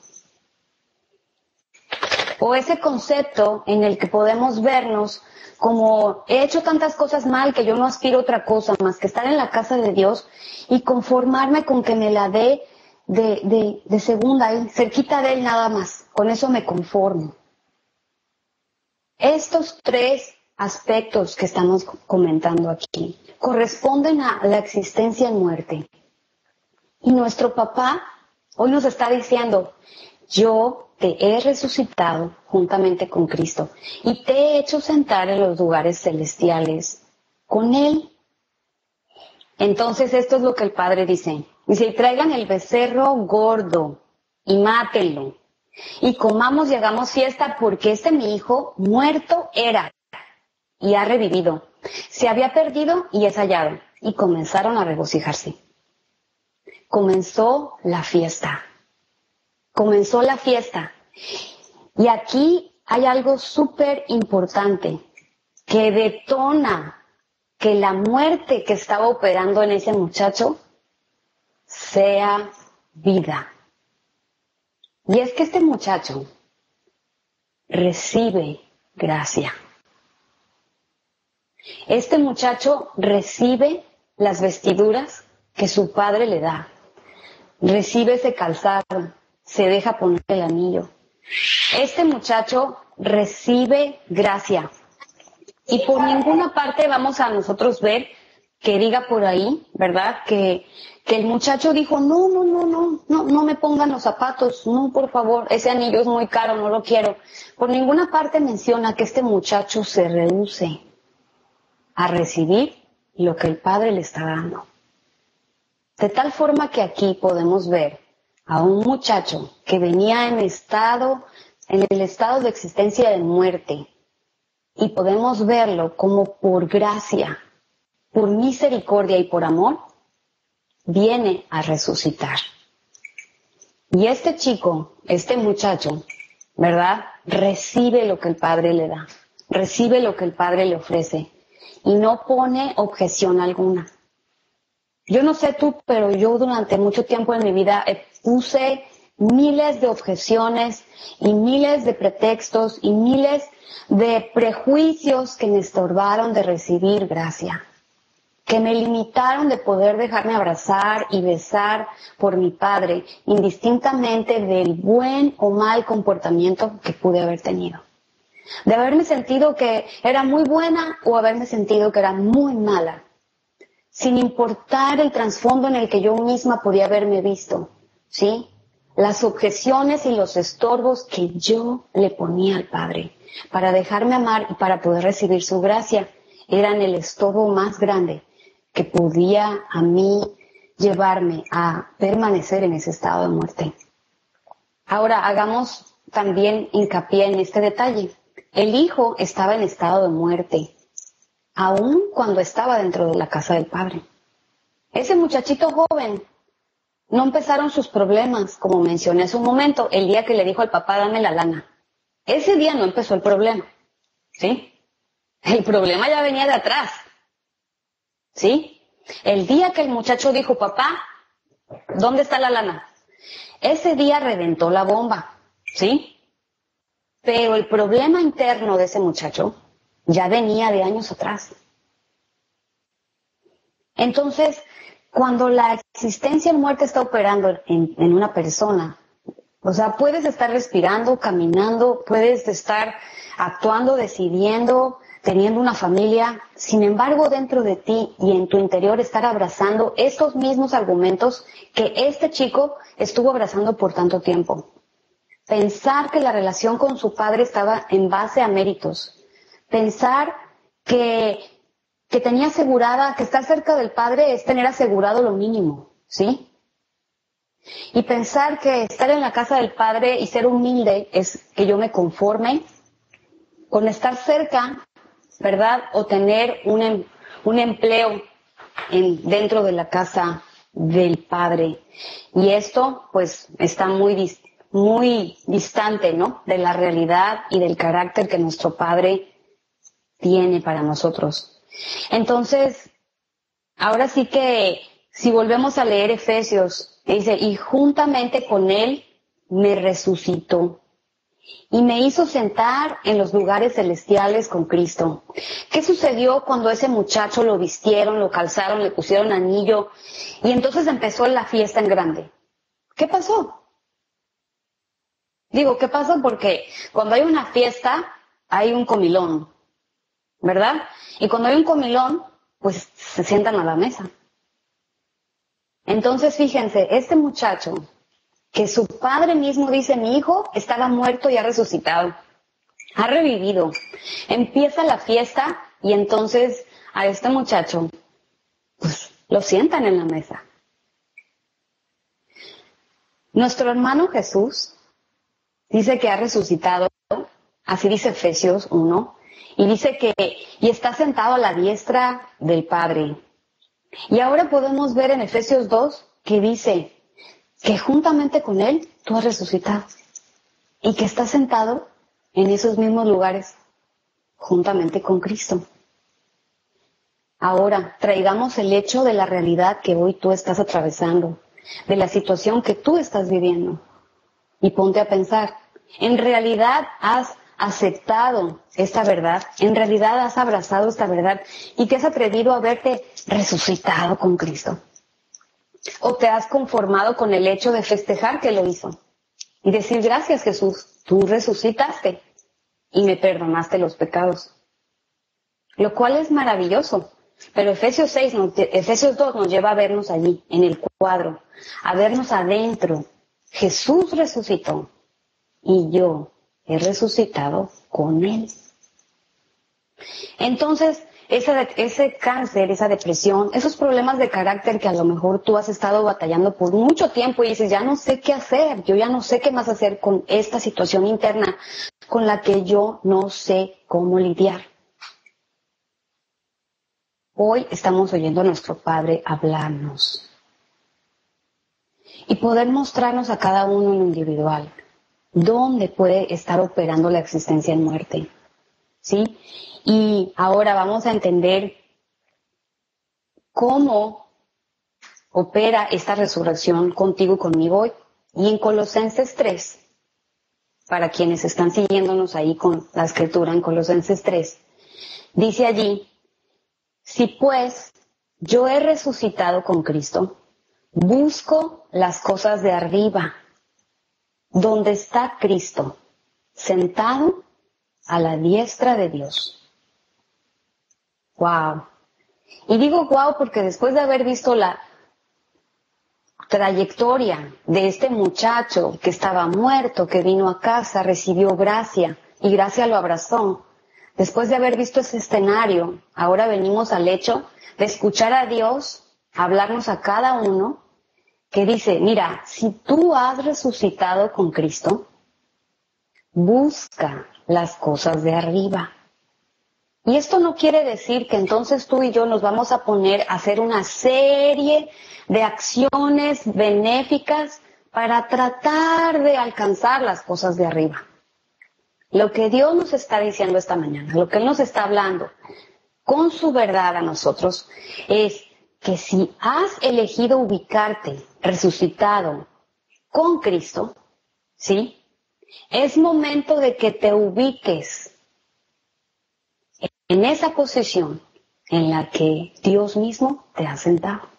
O ese concepto en el que podemos vernos como he hecho tantas cosas mal que yo no aspiro a otra cosa más que estar en la casa de Dios y conformarme con que me la dé de segunda, cerquita de Él nada más. Con eso me conformo. Estos tres aspectos que estamos comentando aquí corresponden a la existencia en muerte. Y nuestro papá hoy nos está diciendo, yo te he resucitado juntamente con Cristo y te he hecho sentar en los lugares celestiales con Él. Entonces esto es lo que el Padre dice. Dice, y traigan el becerro gordo y mátenlo. Y comamos y hagamos fiesta porque mi hijo muerto era y ha revivido. Se había perdido y es hallado. Y comenzaron a regocijarse. Comenzó la fiesta. Comenzó la fiesta. Y aquí hay algo súper importante que detona que la muerte que estaba operando en ese muchacho sea vida. Y es que este muchacho recibe gracia. Este muchacho recibe las vestiduras que su padre le da. Recibe ese calzado, se deja poner el anillo. Este muchacho recibe gracia. Y por ninguna parte vamos a nosotros ver que diga por ahí, ¿verdad? Que el muchacho dijo, no me pongan los zapatos, no, por favor, ese anillo es muy caro, no lo quiero. Por ninguna parte menciona que este muchacho se rehúse a recibir lo que el Padre le está dando. De tal forma que aquí podemos ver a un muchacho que venía en el estado de existencia de muerte, y podemos verlo como por gracia, por misericordia y por amor, viene a resucitar. Y este chico, este muchacho, ¿verdad? Recibe lo que el Padre le da, recibe lo que el Padre le ofrece y no pone objeción alguna. Yo no sé tú, pero yo durante mucho tiempo en mi vida puse miles de objeciones y miles de pretextos y miles de prejuicios que me estorbaron de recibir gracia, que me limitaron de poder dejarme abrazar y besar por mi Padre, indistintamente del buen o mal comportamiento que pude haber tenido. De haberme sentido que era muy buena o haberme sentido que era muy mala, sin importar el trasfondo en el que yo misma podía haberme visto, ¿sí? Las objeciones y los estorbos que yo le ponía al Padre para dejarme amar y para poder recibir su gracia eran el estorbo más grande que podía a mí llevarme a permanecer en ese estado de muerte. Ahora hagamos también hincapié en este detalle. El hijo estaba en estado de muerte, aun cuando estaba dentro de la casa del Padre. Ese muchachito joven, no empezaron sus problemas, como mencioné hace un momento, el día que le dijo al papá, dame la lana. Ese día no empezó el problema, ¿sí? El problema ya venía de atrás, ¿sí? El día que el muchacho dijo, papá, ¿dónde está la lana? Ese día reventó la bomba, ¿sí? Pero el problema interno de ese muchacho ya venía de años atrás. Entonces, cuando la existencia en muerte está operando en una persona, o sea, puedes estar respirando, caminando, puedes estar actuando, decidiendo, teniendo una familia, sin embargo, dentro de ti y en tu interior estar abrazando estos mismos argumentos que este chico estuvo abrazando por tanto tiempo. Pensar que la relación con su padre estaba en base a méritos. Pensar que tenía asegurada, que estar cerca del Padre es tener asegurado lo mínimo, ¿sí? Y pensar que estar en la casa del Padre y ser humilde es que yo me conforme con estar cerca, ¿verdad? O tener un empleo dentro de la casa del Padre. Y esto, pues, está muy distante, ¿no? De la realidad y del carácter que nuestro Padre tiene para nosotros. Entonces, ahora sí que si volvemos a leer Efesios, dice, y juntamente con Él me resucitó y me hizo sentar en los lugares celestiales con Cristo. ¿Qué sucedió cuando ese muchacho lo vistieron, lo calzaron, le pusieron anillo y entonces empezó la fiesta en grande? ¿Qué pasó? Digo, ¿qué pasó? Porque cuando hay una fiesta hay un comilón, ¿verdad? Y cuando hay un comilón, pues se sientan a la mesa. Entonces, fíjense, este muchacho, que su padre mismo dice, mi hijo estaba muerto y ha resucitado, ha revivido. Empieza la fiesta y entonces a este muchacho, pues lo sientan en la mesa. Nuestro hermano Jesús dice que ha resucitado, así dice Efesios 1, y dice que y está sentado a la diestra del Padre. Y ahora podemos ver en Efesios 2 que dice que juntamente con Él tú has resucitado y que estás sentado en esos mismos lugares juntamente con Cristo. Ahora, traigamos el hecho de la realidad que hoy tú estás atravesando, de la situación que tú estás viviendo. Y ponte a pensar, ¿en realidad has aceptado esta verdad? ¿En realidad has abrazado esta verdad? ¿Y te has atrevido a verte resucitado con Cristo? ¿O te has conformado con el hecho de festejar que lo hizo? Y decir, gracias Jesús, tú resucitaste y me perdonaste los pecados. Lo cual es maravilloso. Pero Efesios 2 nos lleva a vernos allí, en el cuadro, a vernos adentro. Jesús resucitó y yo he resucitado con Él. Entonces, ese cáncer, esa depresión, esos problemas de carácter que a lo mejor tú has estado batallando por mucho tiempo y dices, ya no sé qué hacer, yo ya no sé qué más hacer con esta situación interna con la que yo no sé cómo lidiar. Hoy estamos oyendo a nuestro Padre hablarnos y poder mostrarnos a cada uno en lo individual dónde puede estar operando la existencia en muerte, ¿sí? Y ahora vamos a entender cómo opera esta resurrección contigo y conmigo hoy. Y en Colosenses 3, para quienes están siguiéndonos ahí con la escritura en Colosenses 3, dice allí, si pues yo he resucitado con Cristo, busco las cosas de arriba, donde está Cristo, sentado a la diestra de Dios. ¡Wow! Y digo wow porque después de haber visto la trayectoria de este muchacho que estaba muerto, que vino a casa, recibió gracia y gracia lo abrazó, después de haber visto ese escenario, ahora venimos al hecho de escuchar a Dios hablarnos a cada uno que dice, mira, si tú has resucitado con Cristo, busca las cosas de arriba. Y esto no quiere decir que entonces tú y yo nos vamos a poner a hacer una serie de acciones benéficas para tratar de alcanzar las cosas de arriba. Lo que Dios nos está diciendo esta mañana, lo que Él nos está hablando con su verdad a nosotros, es que si has elegido ubicarte resucitado con Cristo, ¿sí? Es momento de que te ubiques en esa posición en la que Dios mismo te ha sentado.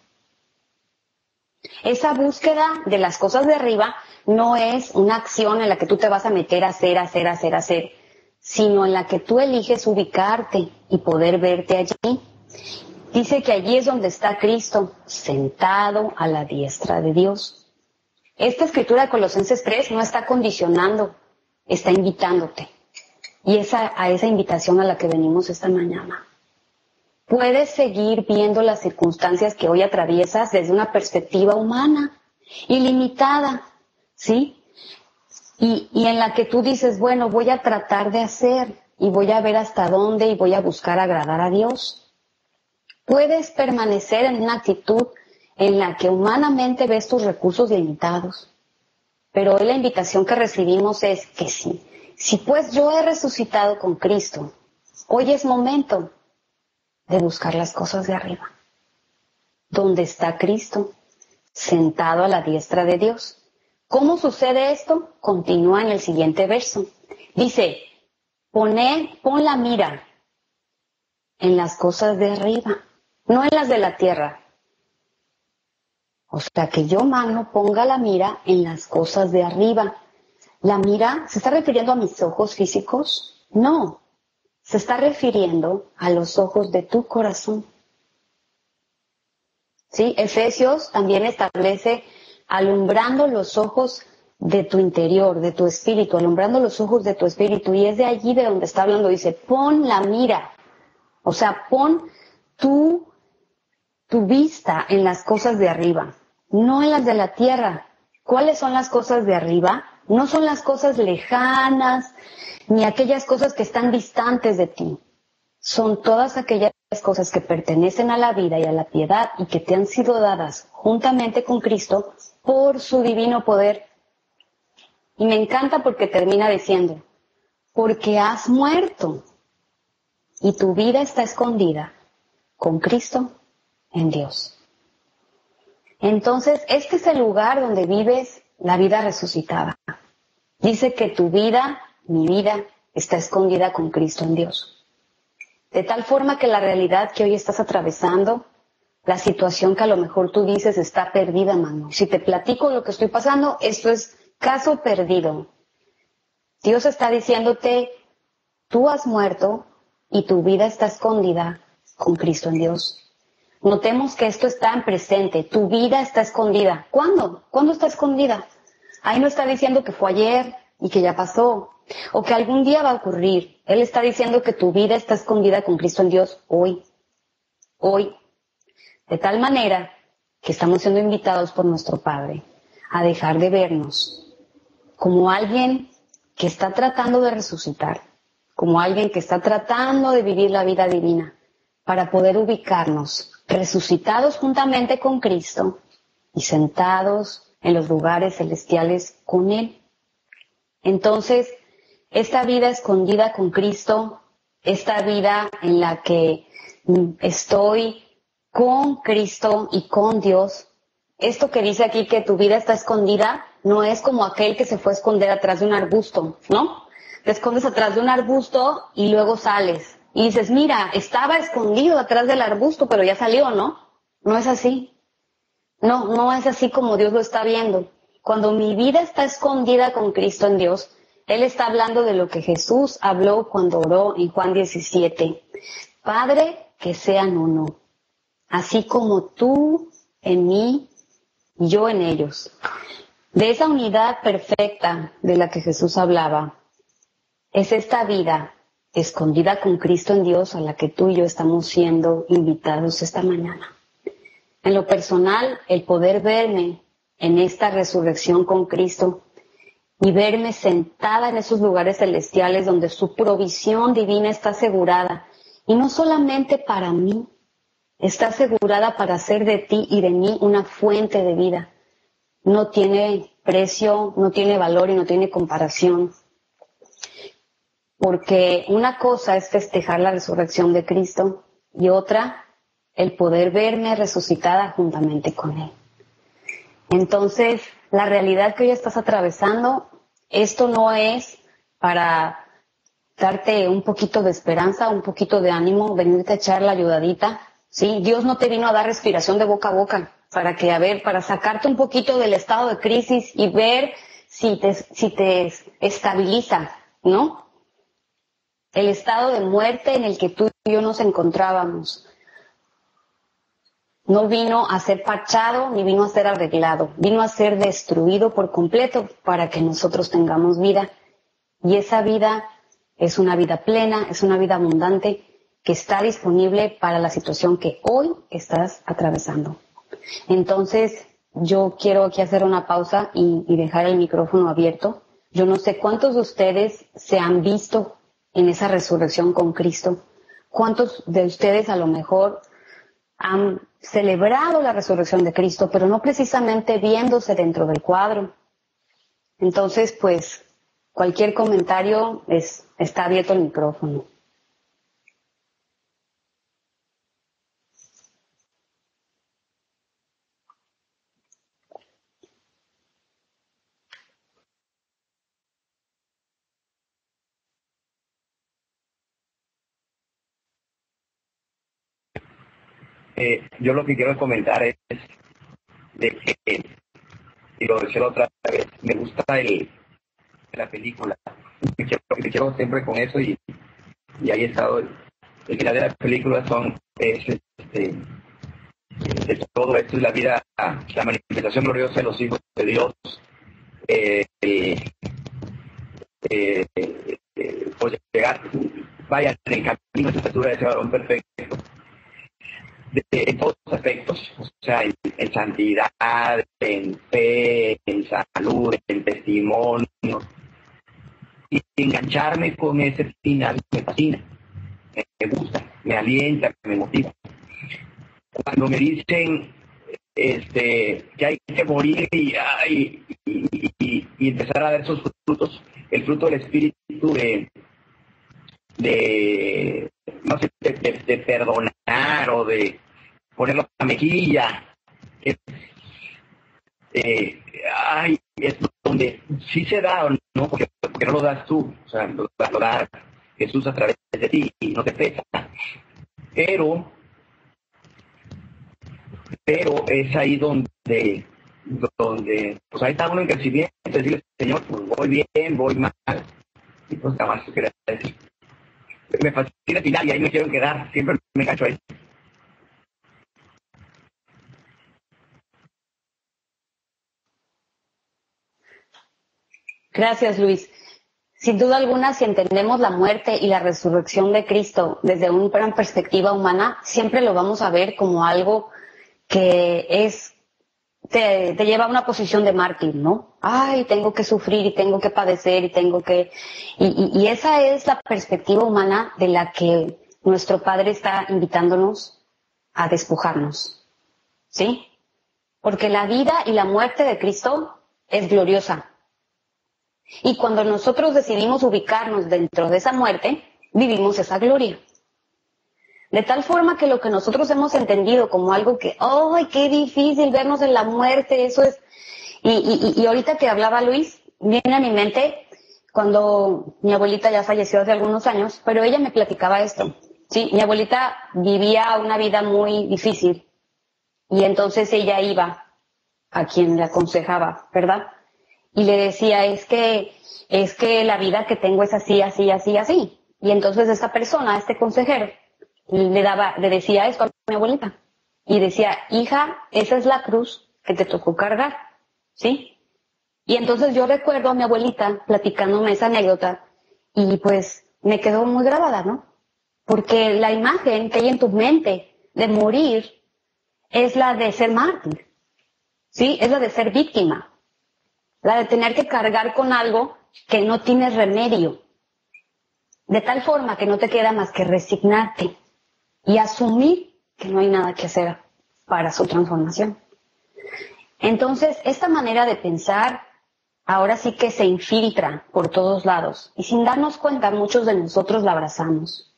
Esa búsqueda de las cosas de arriba no es una acción en la que tú te vas a meter a hacer, sino en la que tú eliges ubicarte y poder verte allí. Dice que allí es donde está Cristo, sentado a la diestra de Dios. Esta escritura de Colosenses 3 no está condicionando, está invitándote. Y a esa invitación a la que venimos esta mañana. Puedes seguir viendo las circunstancias que hoy atraviesas desde una perspectiva humana, ilimitada, ¿sí? Y en la que tú dices, bueno, voy a tratar de hacer y voy a ver hasta dónde y voy a buscar agradar a Dios. Puedes permanecer en una actitud en la que humanamente ves tus recursos limitados. Pero hoy la invitación que recibimos es que sí. Si pues yo he resucitado con Cristo, hoy es momento de buscar las cosas de arriba. ¿Dónde está Cristo? Sentado a la diestra de Dios. ¿Cómo sucede esto? Continúa en el siguiente verso. Dice, pon la mira en las cosas de arriba, no en las de la tierra. O sea, que yo, mano, ponga la mira en las cosas de arriba. ¿La mira se está refiriendo a mis ojos físicos? No, se está refiriendo a los ojos de tu corazón. ¿Sí? Efesios también establece alumbrando los ojos de tu interior, de tu espíritu, alumbrando los ojos de tu espíritu. Y es de allí de donde está hablando. Dice, pon la mira. O sea, pon tu vista en las cosas de arriba, no en las de la tierra. ¿Cuáles son las cosas de arriba? No son las cosas lejanas, ni aquellas cosas que están distantes de ti. Son todas aquellas cosas que pertenecen a la vida y a la piedad y que te han sido dadas juntamente con Cristo por su divino poder. Y me encanta porque termina diciendo, porque has muerto y tu vida está escondida con Cristo en Dios. Entonces, este es el lugar donde vives la vida resucitada. Dice que tu vida, mi vida, está escondida con Cristo en Dios. De tal forma que la realidad que hoy estás atravesando, la situación que a lo mejor tú dices está perdida, mano. Si te platico lo que estoy pasando, esto es caso perdido. Dios está diciéndote, tú has muerto y tu vida está escondida con Cristo en Dios. Notemos que esto está en presente, tu vida está escondida. ¿Cuándo? ¿Cuándo está escondida? Ahí no está diciendo que fue ayer y que ya pasó, o que algún día va a ocurrir. Él está diciendo que tu vida está escondida con Cristo en Dios hoy. Hoy. De tal manera que estamos siendo invitados por nuestro Padre a dejar de vernos como alguien que está tratando de resucitar, como alguien que está tratando de vivir la vida divina, para poder ubicarnos resucitados juntamente con Cristo y sentados en los lugares celestiales con Él. Entonces, esta vida escondida con Cristo, esta vida en la que estoy con Cristo y con Dios, esto que dice aquí que tu vida está escondida, no es como aquel que se fue a esconder atrás de un arbusto, ¿no? Te escondes atrás de un arbusto y luego sales. Y dices, mira, estaba escondido atrás del arbusto, pero ya salió, ¿no? No es así. No es así como Dios lo está viendo. Cuando mi vida está escondida con Cristo en Dios, Él está hablando de lo que Jesús habló cuando oró en Juan 17. Padre, que sean uno, así como tú en mí y yo en ellos. De esa unidad perfecta de la que Jesús hablaba, es esta vida escondida con Cristo en Dios a la que tú y yo estamos siendo invitados esta mañana. En lo personal, el poder verme en esta resurrección con Cristo y verme sentada en esos lugares celestiales donde su provisión divina está asegurada, y no solamente para mí, está asegurada para hacer de ti y de mí una fuente de vida. No tiene precio, no tiene valor y no tiene comparación. Porque una cosa es festejar la resurrección de Cristo y otra, el poder verme resucitada juntamente con Él. Entonces, la realidad que hoy estás atravesando, esto no es para darte un poquito de esperanza, un poquito de ánimo, venirte a echar la ayudadita, ¿sí? Dios no te vino a dar respiración de boca a boca para sacarte un poquito del estado de crisis y ver si te estabiliza, ¿no? El estado de muerte en el que tú y yo nos encontrábamos. No vino a ser parchado ni vino a ser arreglado, vino a ser destruido por completo para que nosotros tengamos vida. Y esa vida es una vida plena, es una vida abundante que está disponible para la situación que hoy estás atravesando. Entonces, yo quiero aquí hacer una pausa y dejar el micrófono abierto. Yo no sé cuántos de ustedes se han visto en esa resurrección con Cristo. ¿Cuántos de ustedes a lo mejor han celebrado la resurrección de Cristo, pero no precisamente viéndose dentro del cuadro? Entonces, pues, cualquier comentario está abierto el micrófono. Yo lo que quiero comentar es de que, y lo decía otra vez, me gusta la película. Me quiero siempre con eso y y ahí he estado. El final de la película de todo esto es la vida, la manifestación gloriosa de los hijos de Dios, pues llegar, vayan en el camino de esa estatura de ese varón perfecto, en todos los aspectos, o sea, en santidad, en fe, en salud, en testimonio, y engancharme con ese final me fascina, me gusta, me alienta, me motiva. Cuando me dicen que hay que morir y empezar a dar esos frutos, el fruto del espíritu no sé, de perdonar o de ponerlo a la mejilla, es donde sí se da o no, porque no lo das tú, o sea, lo da Jesús a través de ti y no te pesa, pero es ahí donde pues ahí está uno en crecimiento, decirle, Señor, pues voy bien, voy mal, y pues nada más quería decir. Me fascina el final y ahí me quiero quedar, siempre me engancho ahí. Gracias, Luis. Sin duda alguna, si entendemos la muerte y la resurrección de Cristo desde una gran perspectiva humana, siempre lo vamos a ver como algo que te lleva a una posición de mártir, ¿no? Ay, tengo que sufrir y tengo que padecer y esa es la perspectiva humana de la que nuestro Padre está invitándonos a despojarnos, ¿sí? Porque la vida y la muerte de Cristo es gloriosa. Y cuando nosotros decidimos ubicarnos dentro de esa muerte, vivimos esa gloria. De tal forma que lo que nosotros hemos entendido como algo que, ¡ay, qué difícil vernos en la muerte! Eso es. Y ahorita que hablaba Luis, viene a mi mente cuando mi abuelita ya falleció hace algunos años, pero ella me platicaba esto. Sí, mi abuelita vivía una vida muy difícil y entonces ella iba a quien le aconsejaba, ¿verdad? Y le decía, es que la vida que tengo es así, así, así, así. Y entonces esta persona, este consejero, le decía esto a mi abuelita. Y decía, hija, esa es la cruz que te tocó cargar, ¿sí? Y entonces yo recuerdo a mi abuelita platicándome esa anécdota y pues me quedó muy grabada, ¿no? Porque la imagen que hay en tu mente de morir es la de ser mártir, ¿sí? Es la de ser víctima. La de tener que cargar con algo que no tienes remedio, de tal forma que no te queda más que resignarte y asumir que no hay nada que hacer para su transformación. Entonces, esta manera de pensar ahora sí que se infiltra por todos lados y sin darnos cuenta muchos de nosotros la abrazamos.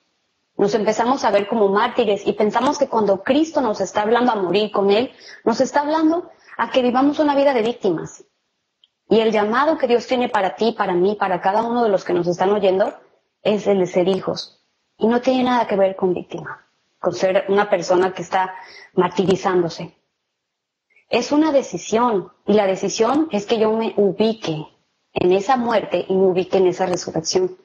Nos empezamos a ver como mártires y pensamos que cuando Cristo nos está hablando a morir con Él, nos está hablando a que vivamos una vida de víctimas. Y el llamado que Dios tiene para ti, para mí, para cada uno de los que nos están oyendo, es el de ser hijos. Y no tiene nada que ver con víctima, con ser una persona que está martirizándose. Es una decisión, y la decisión es que yo me ubique en esa muerte y me ubique en esa resurrección.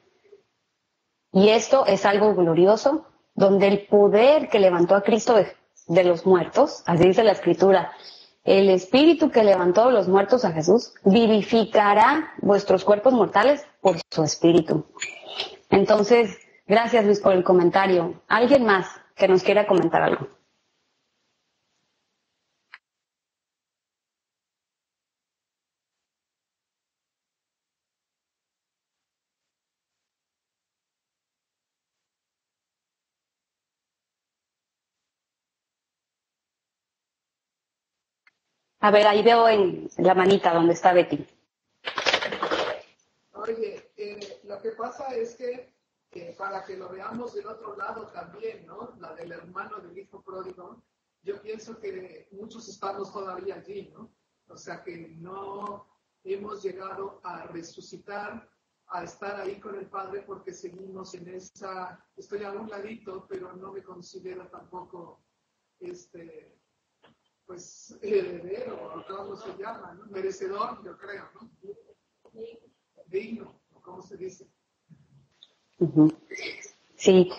Y esto es algo glorioso, donde el poder que levantó a Cristo de los muertos, así dice la Escritura, el Espíritu que levantó a los muertos a Jesús vivificará vuestros cuerpos mortales por su Espíritu. Entonces, gracias Luis por el comentario. ¿Alguien más que nos quiera comentar algo? A ver, ahí veo en la manita donde está Betty. Oye, lo que pasa es que para que lo veamos del otro lado también, ¿no? La del hermano del hijo pródigo, yo pienso que muchos estamos todavía allí, ¿no? O sea que no hemos llegado a resucitar, a estar ahí con el Padre porque seguimos en esa, estoy a un ladito, pero no me considero tampoco, pues, heredero, o cómo se llama, ¿no? Merecedor, yo creo, ¿no? Digno, ¿cómo se dice? Uh-huh. Sí,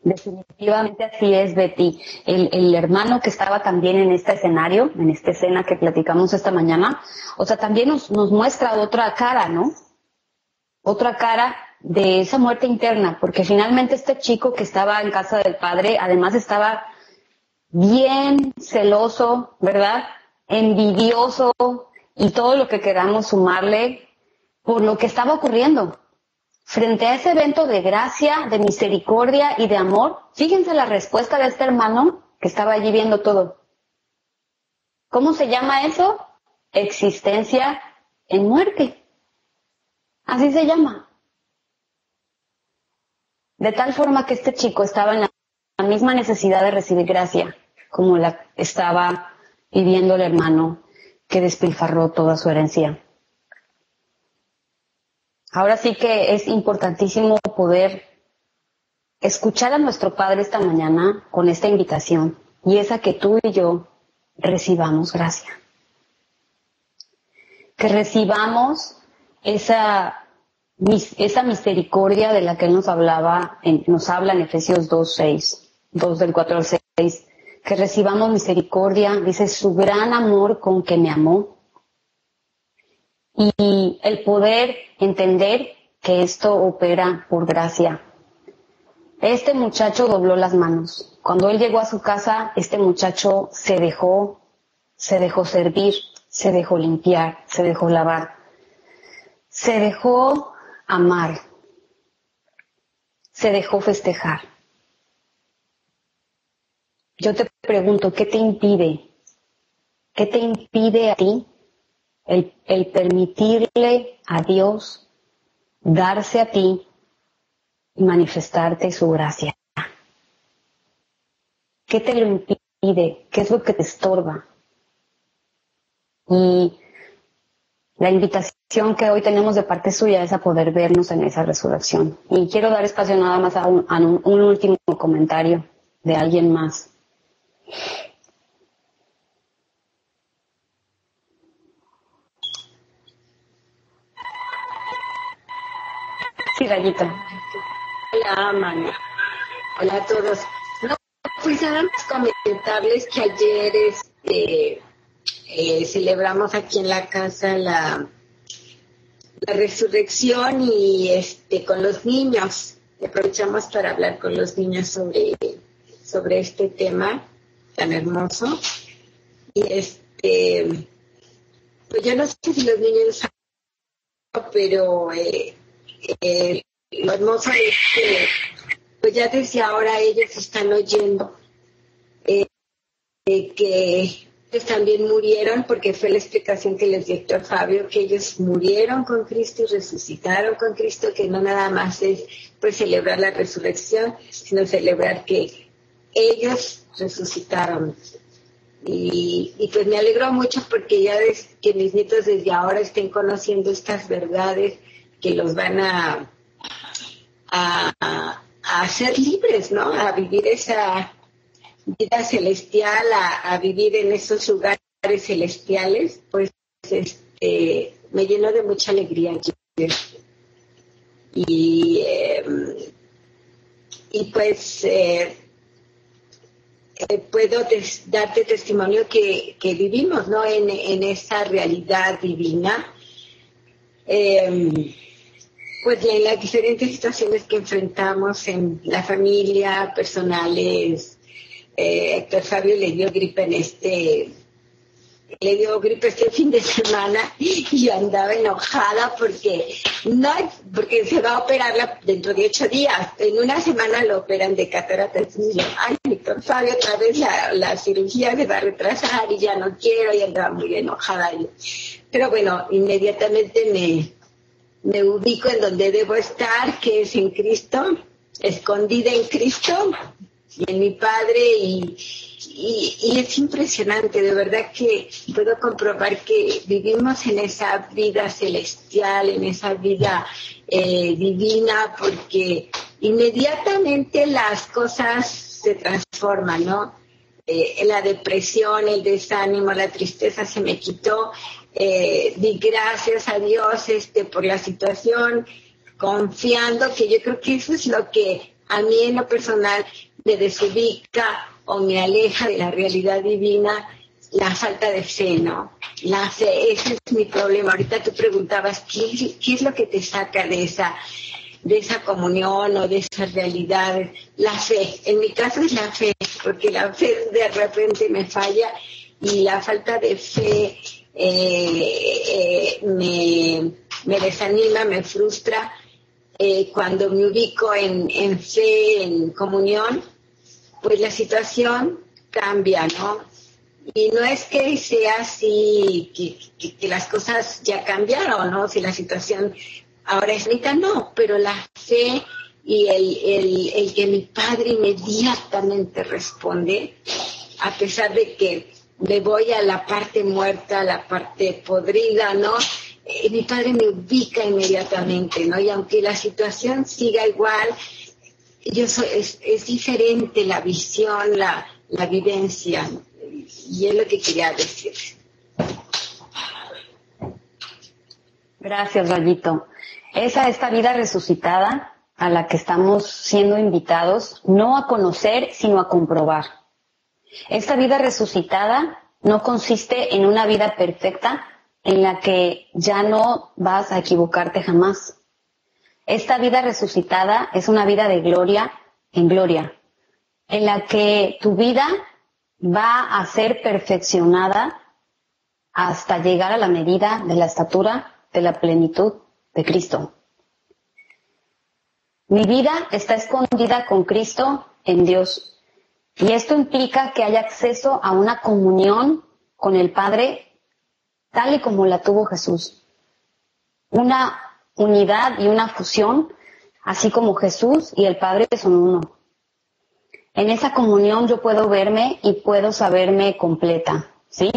definitivamente así es, Betty. El hermano que estaba también en este escenario, en esta escena que platicamos esta mañana, o sea, también nos muestra otra cara, ¿no? Otra cara de esa muerte interna, porque finalmente este chico que estaba en casa del padre, además estaba bien celoso, ¿verdad? Envidioso y todo lo que queramos sumarle por lo que estaba ocurriendo. Frente a ese evento de gracia, de misericordia y de amor, fíjense la respuesta de este hermano que estaba allí viendo todo. ¿Cómo se llama eso? Existencia en muerte. Así se llama. De tal forma que este chico estaba en la misma necesidad de recibir gracia como la estaba viviendo el hermano que despilfarró toda su herencia. Ahora sí que es importantísimo poder escuchar a nuestro Padre esta mañana con esta invitación, y es a que tú y yo recibamos gracia. Que recibamos esa misericordia de la que Él nos habla en Efesios 2:6, 2 del 4 al 6, que recibamos misericordia, dice su gran amor con que me amó, y el poder entender que esto opera por gracia. Este muchacho dobló las manos. Cuando él llegó a su casa, este muchacho se dejó servir, se dejó limpiar, se dejó lavar, se dejó amar, se dejó festejar. Yo te pregunto, ¿qué te impide? ¿Qué te impide a ti el permitirle a Dios darse a ti y manifestarte su gracia? ¿Qué te lo impide? ¿Qué es lo que te estorba? Y la invitación que hoy tenemos de parte suya es a poder vernos en esa resurrección. Y quiero dar espacio nada más a un último comentario de alguien más. Sí, Gallito. Hola, Mana. Hola a todos. No, pues nada más comentarles que ayer celebramos aquí en la casa la resurrección y con los niños. Aprovechamos para hablar con los niños sobre este tema tan hermoso. Y pues yo no sé si los niños saben, pero lo hermoso es que pues ya desde ahora ellos están oyendo que ellos también murieron, porque fue la explicación que les dio Héctor Fabio, que ellos murieron con Cristo y resucitaron con Cristo, que no nada más es pues celebrar la resurrección, sino celebrar que ellos resucitaron. Y pues me alegro mucho porque ya que mis nietos desde ahora estén conociendo estas verdades que los van a ser libres, ¿no? A vivir esa vida celestial, a vivir en esos lugares celestiales, pues me llenó de mucha alegría. Y pues puedo darte testimonio que vivimos, ¿no? En esa realidad divina. Pues en las diferentes situaciones que enfrentamos en la familia, personales. Héctor Fabio le dio gripe este fin de semana y yo andaba enojada porque se va a operar dentro de 8 días. En una semana lo operan de cataratas. Y yo, ay, Héctor Fabio, otra vez la cirugía se va a retrasar y ya no quiero, y andaba muy enojada. Pero bueno, inmediatamente me ubico en donde debo estar, que es en Cristo, escondida en Cristo y en mi Padre, y es impresionante, de verdad que puedo comprobar que vivimos en esa vida celestial, en esa vida divina, porque inmediatamente las cosas se transforman, ¿no? La depresión, el desánimo, la tristeza se me quitó. Di gracias a Dios por la situación, confiando que yo creo que eso es lo que A mí en lo personal me desubica o me aleja de la realidad divina la falta de fe, ¿no? La fe, ese es mi problema. Ahorita tú preguntabas, ¿qué es lo que te saca de esa comunión o de esas realidades? La fe. En mi caso es la fe, porque la fe de repente me falla y la falta de fe me desanima, me frustra. Cuando me ubico en fe, en comunión, pues la situación cambia, ¿no? Y no es que sea así, que las cosas ya cambiaron, ¿no? Si la situación ahora es bonita, no, pero la fe y el que mi padre inmediatamente responde, a pesar de que me voy a la parte muerta, a la parte podrida, ¿no? Mi padre me ubica inmediatamente, ¿no? Y aunque la situación siga igual, es diferente la visión, la vivencia, ¿no? Y es lo que quería decir. Gracias, Rayito. Es a esta vida resucitada a la que estamos siendo invitados, no a conocer, sino a comprobar. Esta vida resucitada no consiste en una vida perfecta en la que ya no vas a equivocarte jamás. Esta vida resucitada es una vida de gloria en gloria, en la que tu vida va a ser perfeccionada hasta llegar a la medida de la estatura de la plenitud de Cristo. Mi vida está escondida con Cristo en Dios, y esto implica que haya acceso a una comunión con el Padre tal y como la tuvo Jesús. Una unidad y una fusión, así como Jesús y el Padre son uno. En esa comunión yo puedo verme y puedo saberme completa, ¿sí?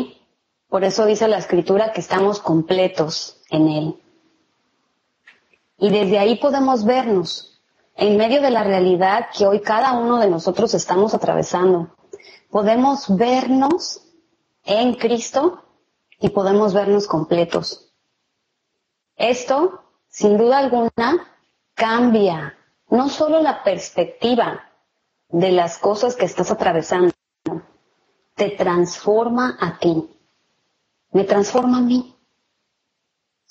Por eso dice la Escritura que estamos completos en Él. Y desde ahí podemos vernos en medio de la realidad que hoy cada uno de nosotros estamos atravesando. Podemos vernos en Cristo y podemos vernos completos. Esto, sin duda alguna, cambia no solo la perspectiva de las cosas que estás atravesando, te transforma a ti, me transforma a mí.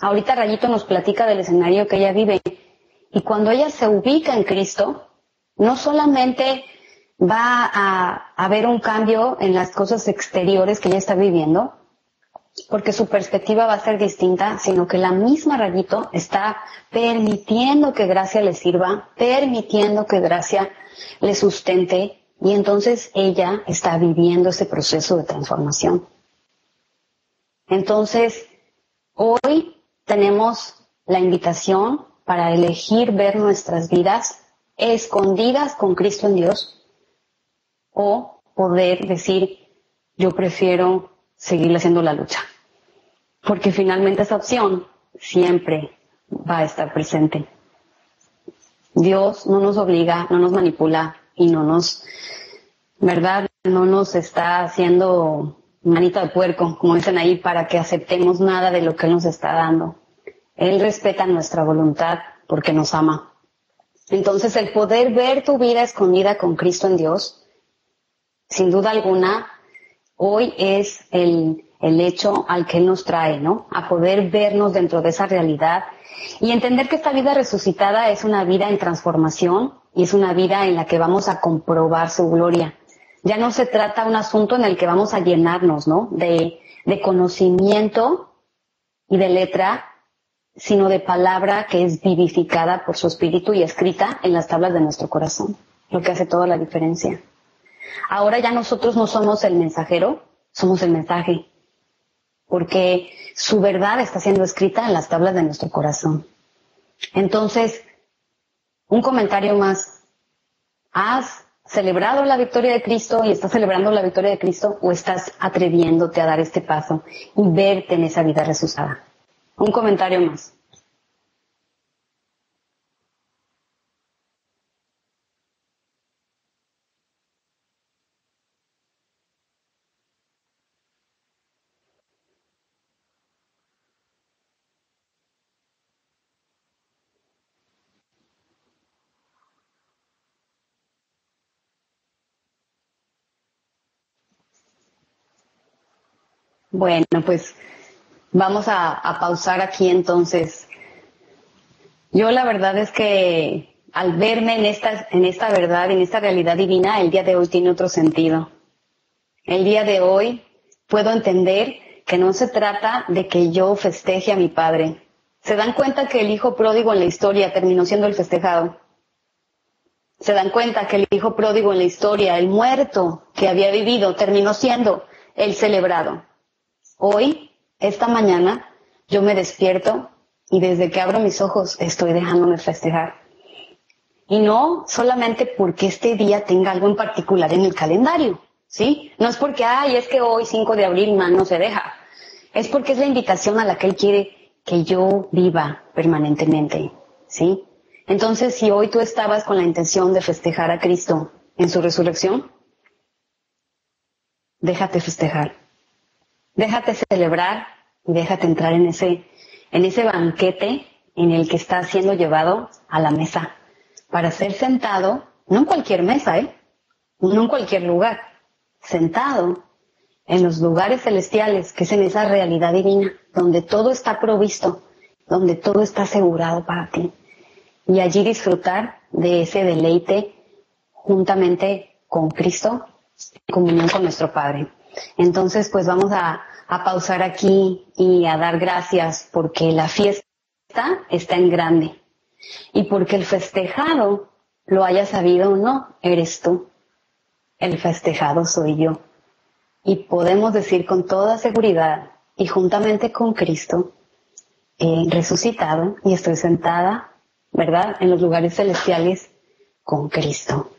Ahorita Rayito nos platica del escenario que ella vive, y cuando ella se ubica en Cristo, no solamente va a haber un cambio en las cosas exteriores que ella está viviendo, porque su perspectiva va a ser distinta, sino que la misma Rayito está permitiendo que gracia le sirva, permitiendo que gracia le sustente, y entonces ella está viviendo ese proceso de transformación. Entonces, hoy tenemos la invitación para elegir ver nuestras vidas escondidas con Cristo en Dios, o poder decir, yo prefiero seguir haciendo la lucha. Porque finalmente esa opción siempre va a estar presente. Dios no nos obliga, no nos manipula y no nos, ¿verdad? No nos está haciendo manita de puerco, como dicen ahí, para que aceptemos nada de lo que Él nos está dando. Él respeta nuestra voluntad porque nos ama. Entonces, el poder ver tu vida escondida con Cristo en Dios, sin duda alguna, hoy es el hecho al que Él nos trae, ¿no? A poder vernos dentro de esa realidad y entender que esta vida resucitada es una vida en transformación y es una vida en la que vamos a comprobar su gloria. Ya no se trata de un asunto en el que vamos a llenarnos, ¿no? De conocimiento y de letra, sino de palabra que es vivificada por su Espíritu y escrita en las tablas de nuestro corazón, lo que hace toda la diferencia. Ahora ya nosotros no somos el mensajero, somos el mensaje, porque su verdad está siendo escrita en las tablas de nuestro corazón. Entonces, un comentario más. ¿Has celebrado la victoria de Cristo y estás celebrando la victoria de Cristo, o estás atreviéndote a dar este paso y verte en esa vida resucitada? Un comentario más. Bueno, pues vamos a pausar aquí entonces. Yo la verdad es que al verme en esta verdad, en esta realidad divina, el día de hoy tiene otro sentido. El día de hoy puedo entender que no se trata de que yo festeje a mi padre. ¿Se dan cuenta que el hijo pródigo en la historia terminó siendo el festejado? ¿Se dan cuenta que el hijo pródigo en la historia, el muerto que había vivido, terminó siendo el celebrado? Hoy, esta mañana, yo me despierto y desde que abro mis ojos estoy dejándome festejar. Y no solamente porque este día tenga algo en particular en el calendario, ¿sí? No es porque, es que hoy 5 de abril no se deja. Es porque es la invitación a la que Él quiere que yo viva permanentemente, ¿sí? Entonces, si hoy tú estabas con la intención de festejar a Cristo en su resurrección, déjate festejar. Déjate celebrar y déjate entrar en ese banquete en el que está siendo llevado a la mesa para ser sentado, no en cualquier mesa, no en cualquier lugar, sentado en los lugares celestiales, que es en esa realidad divina, donde todo está provisto, donde todo está asegurado para ti. Y allí disfrutar de ese deleite juntamente con Cristo, en comunión con nuestro Padre. Entonces, pues vamos a pausar aquí y a dar gracias porque la fiesta está en grande y porque el festejado, lo haya sabido o no, eres tú. El festejado soy yo. Y podemos decir con toda seguridad y juntamente con Cristo, he resucitado y estoy sentada, ¿verdad?, en los lugares celestiales con Cristo.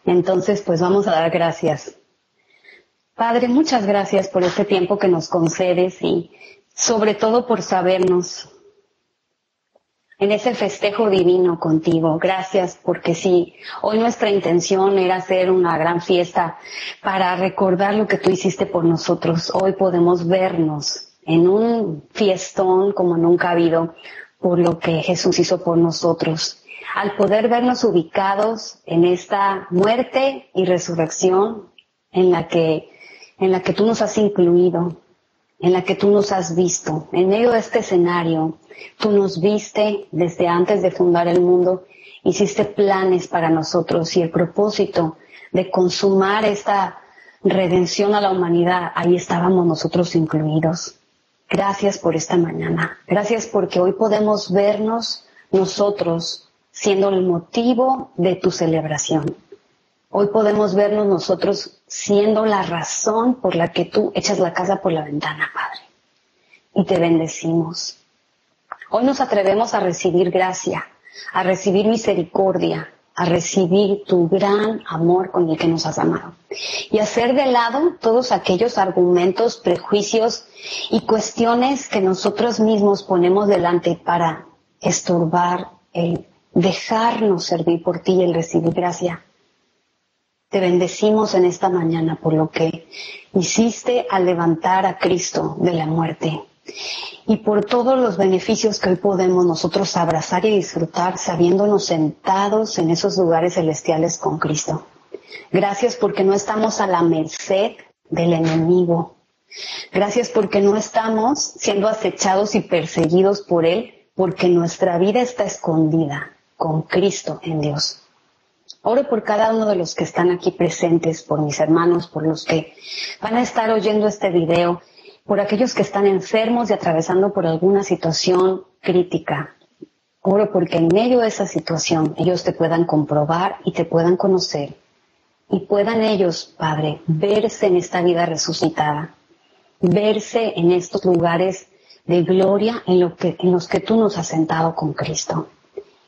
Entonces, pues vamos a dar gracias. Padre, muchas gracias por este tiempo que nos concedes y sobre todo por sabernos en ese festejo divino contigo. Gracias porque sí, hoy nuestra intención era hacer una gran fiesta para recordar lo que tú hiciste por nosotros. Hoy podemos vernos en un fiestón como nunca ha habido por lo que Jesús hizo por nosotros. Al poder vernos ubicados en esta muerte y resurrección en la que tú nos has incluido, en la que tú nos has visto. En medio de este escenario, tú nos viste desde antes de fundar el mundo, hiciste planes para nosotros y el propósito de consumar esta redención a la humanidad, ahí estábamos nosotros incluidos. Gracias por esta mañana. Gracias porque hoy podemos vernos nosotros siendo el motivo de tu celebración. Hoy podemos vernos nosotros siendo la razón por la que tú echas la casa por la ventana, Padre. Y te bendecimos. Hoy nos atrevemos a recibir gracia, a recibir misericordia, a recibir tu gran amor con el que nos has amado. Y hacer de lado todos aquellos argumentos, prejuicios y cuestiones que nosotros mismos ponemos delante para estorbar el dejarnos servir por ti y el recibir gracia. Te bendecimos en esta mañana por lo que hiciste al levantar a Cristo de la muerte y por todos los beneficios que hoy podemos nosotros abrazar y disfrutar sabiéndonos sentados en esos lugares celestiales con Cristo. Gracias porque no estamos a la merced del enemigo. Gracias porque no estamos siendo acechados y perseguidos por él, porque nuestra vida está escondida con Cristo en Dios. Oro por cada uno de los que están aquí presentes, por mis hermanos, por los que van a estar oyendo este video, por aquellos que están enfermos y atravesando por alguna situación crítica. Oro porque en medio de esa situación ellos te puedan comprobar y te puedan conocer y puedan ellos, Padre, verse en esta vida resucitada, verse en estos lugares de gloria en los que tú nos has sentado con Cristo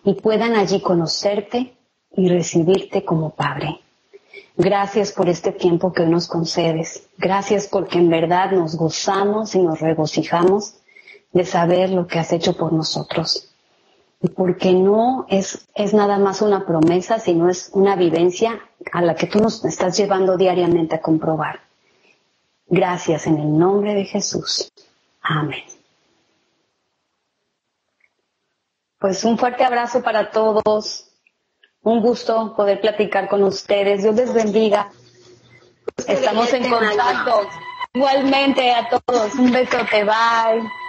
y puedan allí conocerte y recibirte como Padre. Gracias por este tiempo que hoy nos concedes. Gracias porque en verdad nos gozamos y nos regocijamos de saber lo que has hecho por nosotros. Y porque no es nada más una promesa, sino es una vivencia a la que tú nos estás llevando diariamente a comprobar. Gracias en el nombre de Jesús. Amén. Pues un fuerte abrazo para todos. Un gusto poder platicar con ustedes. Dios les bendiga. Estamos en contacto. Igualmente a todos, un besote, bye.